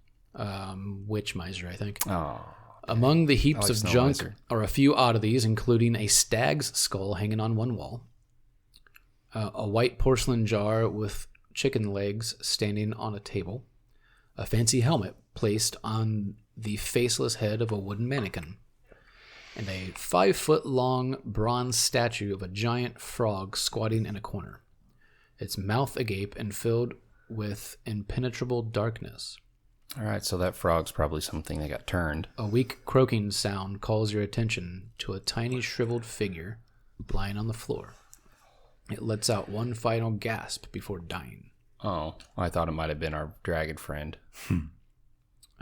Speaker 2: Witch miser, I think.
Speaker 4: Oh.
Speaker 2: Among the heaps
Speaker 4: like
Speaker 2: of
Speaker 4: snow
Speaker 2: junk
Speaker 4: miser.
Speaker 2: are a few oddities, including a stag's skull hanging on one wall, a white porcelain jar with chicken legs standing on a table, a fancy helmet placed on the faceless head of a wooden mannequin, and a 5-foot-long bronze statue of a giant frog squatting in a corner, its mouth agape and filled with impenetrable darkness.
Speaker 4: All right, so that frog's probably something that got turned.
Speaker 2: A weak croaking sound calls your attention to a tiny shriveled figure lying on the floor. It lets out one final gasp before dying.
Speaker 4: Oh, I thought it might have been our dragon friend.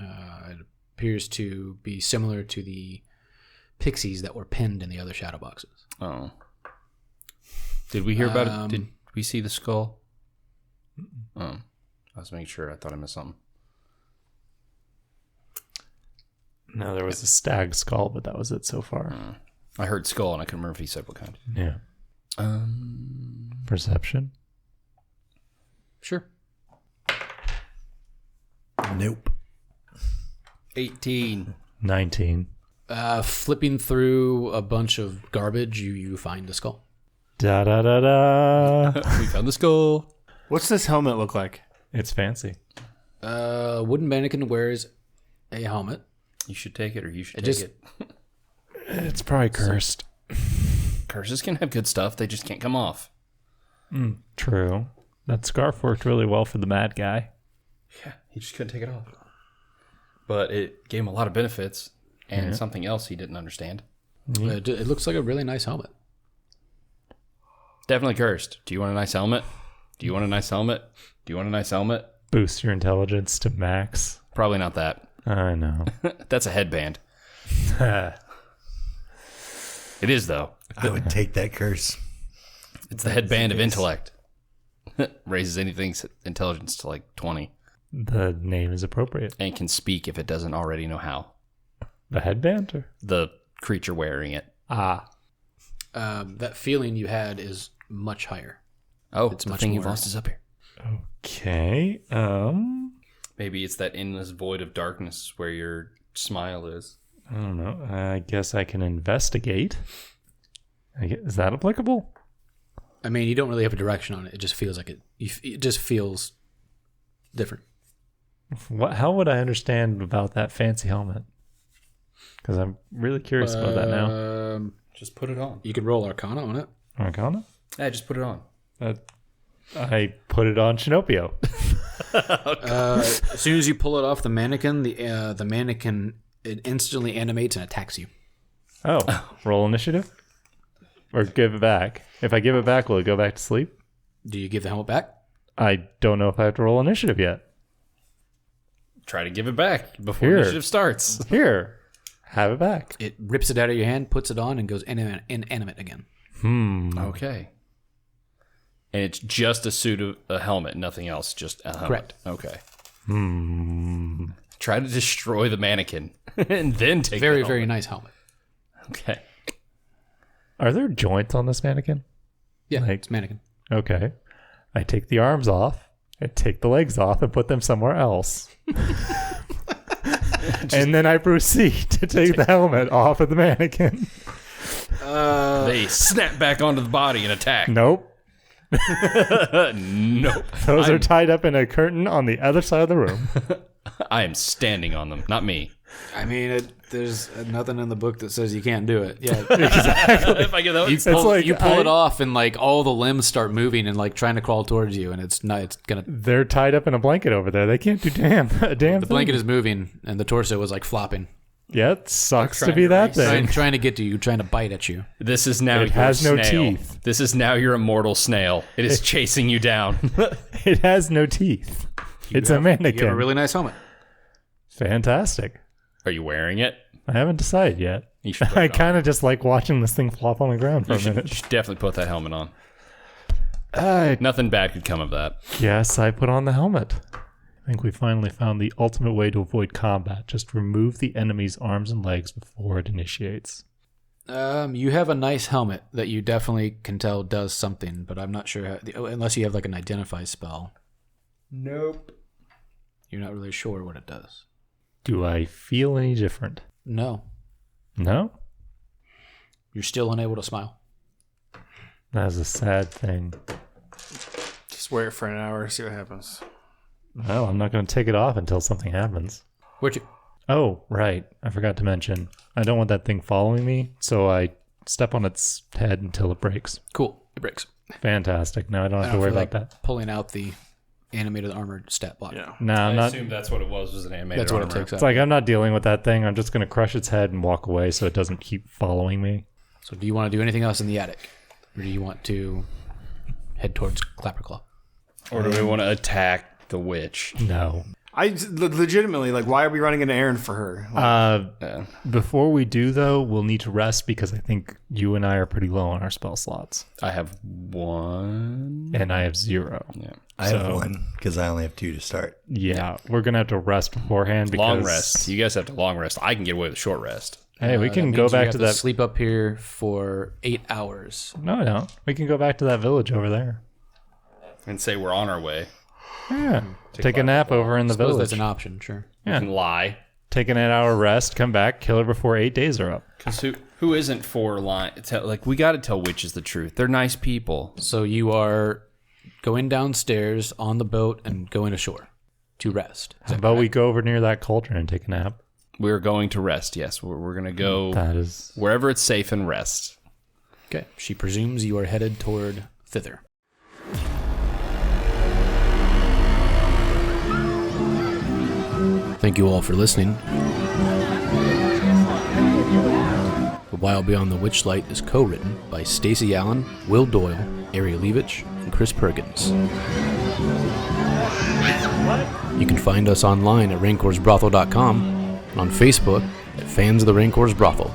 Speaker 2: It appears to be similar to the pixies that were pinned in the other shadow boxes.
Speaker 4: Oh. Did we hear about it? Did we see the skull? Oh. I was making sure. I thought I missed something.
Speaker 3: No, there was a stag skull, but that was it so far.
Speaker 4: I heard skull, and I couldn't remember if he said what kind.
Speaker 3: Yeah. Perception?
Speaker 2: Sure.
Speaker 5: Nope.
Speaker 4: 18.
Speaker 3: 19.
Speaker 2: Flipping through a bunch of garbage, you find a skull.
Speaker 3: Da da da da.
Speaker 4: We found the skull.
Speaker 6: what's this helmet look like?
Speaker 3: It's fancy.
Speaker 2: Wooden mannequin wears a helmet.
Speaker 4: You should take it, or you should
Speaker 2: It
Speaker 4: take
Speaker 2: just-
Speaker 4: it.
Speaker 3: It's probably cursed.
Speaker 4: Curses can have good stuff. They just can't come off.
Speaker 3: True. That scarf worked really well for the mad guy.
Speaker 4: Yeah, he just couldn't take it off. But it gave him a lot of benefits and something else he didn't understand.
Speaker 2: It looks like a really nice helmet.
Speaker 4: Definitely cursed. Do you want a nice helmet? Do you want a nice helmet? Do you want a nice helmet?
Speaker 3: Boost your intelligence to max.
Speaker 4: Probably not that.
Speaker 3: I know.
Speaker 4: That's a headband. It is, though.
Speaker 5: I would take that curse.
Speaker 4: It's the headband of intellect. Raises anything's intelligence to like 20
Speaker 3: The name is appropriate.
Speaker 4: and can speak if it doesn't already know how.
Speaker 3: The headband? Or?
Speaker 4: The creature wearing it.
Speaker 3: Ah.
Speaker 2: That feeling you had is much higher.
Speaker 4: Oh,
Speaker 2: It's
Speaker 4: the
Speaker 2: much
Speaker 4: thing you
Speaker 2: more-
Speaker 4: lost is up here.
Speaker 3: Okay.
Speaker 4: Maybe it's that endless void of darkness where your smile is.
Speaker 3: I don't know. I guess I can investigate. Is that applicable?
Speaker 2: I mean, you don't really have a direction on it. It just feels like it. It just feels different.
Speaker 3: How would I understand about that fancy helmet? Because I'm really curious about that now.
Speaker 4: Just put it on.
Speaker 2: You could roll Arcana on it.
Speaker 3: Arcana?
Speaker 4: Yeah, just put it on.
Speaker 3: I put it on Chinnopio.
Speaker 2: As soon as you pull it off the mannequin, the mannequin it instantly animates and attacks you.
Speaker 3: Oh, roll initiative? Or give it back. If I give it back, will it go back to sleep?
Speaker 2: Do you give the helmet back?
Speaker 3: I don't know if I have to roll initiative yet.
Speaker 4: Try to give it back before
Speaker 3: Here.
Speaker 4: initiative starts.
Speaker 3: Here, have it back.
Speaker 2: It rips it out of your hand, puts it on, and goes inanimate again.
Speaker 4: Okay. And it's just a suit of a helmet, nothing else, just a helmet.
Speaker 2: Correct.
Speaker 4: Okay. Try to destroy the mannequin and then take
Speaker 2: Very,
Speaker 4: the
Speaker 2: very
Speaker 4: helmet.
Speaker 2: nice helmet.
Speaker 4: Okay.
Speaker 3: Are there joints on this mannequin?
Speaker 2: Yeah,
Speaker 3: Like-
Speaker 2: it's mannequin.
Speaker 3: Okay. I take the arms off, I take the legs off, and put them somewhere else. And then I proceed to take the helmet off of the mannequin.
Speaker 4: They snap back onto the body and attack.
Speaker 3: Nope.
Speaker 4: Nope.
Speaker 3: Those are tied up in a curtain on the other side of the room.
Speaker 4: I am standing on them, not me.
Speaker 2: I mean, there's nothing in the book that says you can't do it. Yeah,
Speaker 4: If I get that,
Speaker 2: you pull,
Speaker 3: like
Speaker 2: you pull
Speaker 3: I-
Speaker 2: it off, and like all the limbs start moving and like trying to crawl towards you, and it's not. It's gonna.
Speaker 3: They're tied up in a blanket over there. They can't do a damn
Speaker 2: The
Speaker 3: thing.
Speaker 2: blanket is moving, and the torso was like flopping,
Speaker 3: Yeah, it sucks to
Speaker 4: trying
Speaker 3: be
Speaker 4: to
Speaker 3: that thing.
Speaker 2: trying to get to you, trying to bite at you.
Speaker 4: this is now
Speaker 3: It
Speaker 4: your
Speaker 3: has no
Speaker 4: snail.
Speaker 3: teeth.
Speaker 4: This is now your immortal snail. It is chasing you down.
Speaker 3: It has no teeth. It's a mannequin.
Speaker 2: You have a really nice helmet.
Speaker 3: Fantastic.
Speaker 4: Are you wearing it?
Speaker 3: I haven't decided yet.
Speaker 4: You should put
Speaker 3: I
Speaker 4: it on.
Speaker 3: kind of just like watching this thing flop on the ground for
Speaker 4: You
Speaker 3: a
Speaker 4: should,
Speaker 3: minute.
Speaker 4: you should definitely put that helmet on.
Speaker 3: I
Speaker 4: Nothing bad could come of that.
Speaker 3: guess I put on the helmet. I think we finally found the ultimate way to avoid combat. Just remove the enemy's arms and legs before it initiates.
Speaker 2: You have a nice helmet that you definitely can tell does something, but I'm not sure how, unless you have like an identify spell. Nope. You're not really sure what it does.
Speaker 3: Do I feel any different?
Speaker 2: No,
Speaker 3: No?
Speaker 2: you're still unable to smile.
Speaker 3: That's a sad thing.
Speaker 6: Just wear it for an hour, see what happens.
Speaker 3: Well, I'm not going to take it off until something happens.
Speaker 2: Where'd you?
Speaker 3: Oh, right. I forgot to mention. I don't want that thing following me, so I step on its head until it breaks.
Speaker 2: Cool. It breaks.
Speaker 3: Fantastic. Now I don't have
Speaker 2: I
Speaker 3: to
Speaker 2: don't
Speaker 3: worry
Speaker 2: feel
Speaker 3: about
Speaker 2: like
Speaker 3: that.
Speaker 2: pulling out the animated armored stat block.
Speaker 6: Yeah.
Speaker 3: No, I'm
Speaker 4: I
Speaker 3: not.
Speaker 4: assume that's what it was an animated
Speaker 2: That's what it
Speaker 4: armor.
Speaker 2: takes
Speaker 3: It's
Speaker 2: out.
Speaker 3: like I'm not dealing with that thing. I'm just going to crush its head and walk away so it doesn't keep following me.
Speaker 2: So do you want to do anything else in the attic? Or do you want to head towards Clapperclaw?
Speaker 4: Or do we want to attack the witch?
Speaker 3: No.
Speaker 6: I legitimately, like, why are we running an errand for her? Like,
Speaker 4: Yeah.
Speaker 3: Before we do, though, we'll need to rest because I think you and I are pretty low on our spell slots.
Speaker 4: I have one.
Speaker 3: And I have 0.
Speaker 4: Yeah.
Speaker 5: I have one because I only have 2 to start.
Speaker 3: Yeah, we're going to have to rest beforehand because...
Speaker 4: Long rest. You guys have to long rest. I can get away with a short rest.
Speaker 3: Hey, we
Speaker 2: That
Speaker 3: can
Speaker 2: means
Speaker 3: go
Speaker 2: you
Speaker 3: back
Speaker 2: have
Speaker 3: to that...
Speaker 2: Sleep up here for 8 hours.
Speaker 3: No. We can go back to that village over there.
Speaker 4: And say we're on our way.
Speaker 3: Yeah. Take a nap over in the
Speaker 2: Suppose
Speaker 3: village.
Speaker 2: that's an option, sure.
Speaker 3: Yeah.
Speaker 4: And lie.
Speaker 3: Take an 8-hour rest, come back, kill her before 8 days are up.
Speaker 4: Because who isn't for lying? Like, we got to tell witches the truth. They're nice people.
Speaker 2: So you are going downstairs on the boat and going ashore to rest.
Speaker 3: How about we go over near that cauldron and take a nap?
Speaker 4: We're going to rest, yes. We're going to go
Speaker 3: That is...
Speaker 4: wherever it's safe and rest.
Speaker 2: Okay. She presumes you are headed toward thither. Thank you all for listening. The Wild Beyond the Witchlight is co-written by Stacey Allen, Will Doyle, Ari Levitch, and Chris Perkins. You can find us online at raincorsbrothel.com and on Facebook at Fans of the Raincourse Brothel.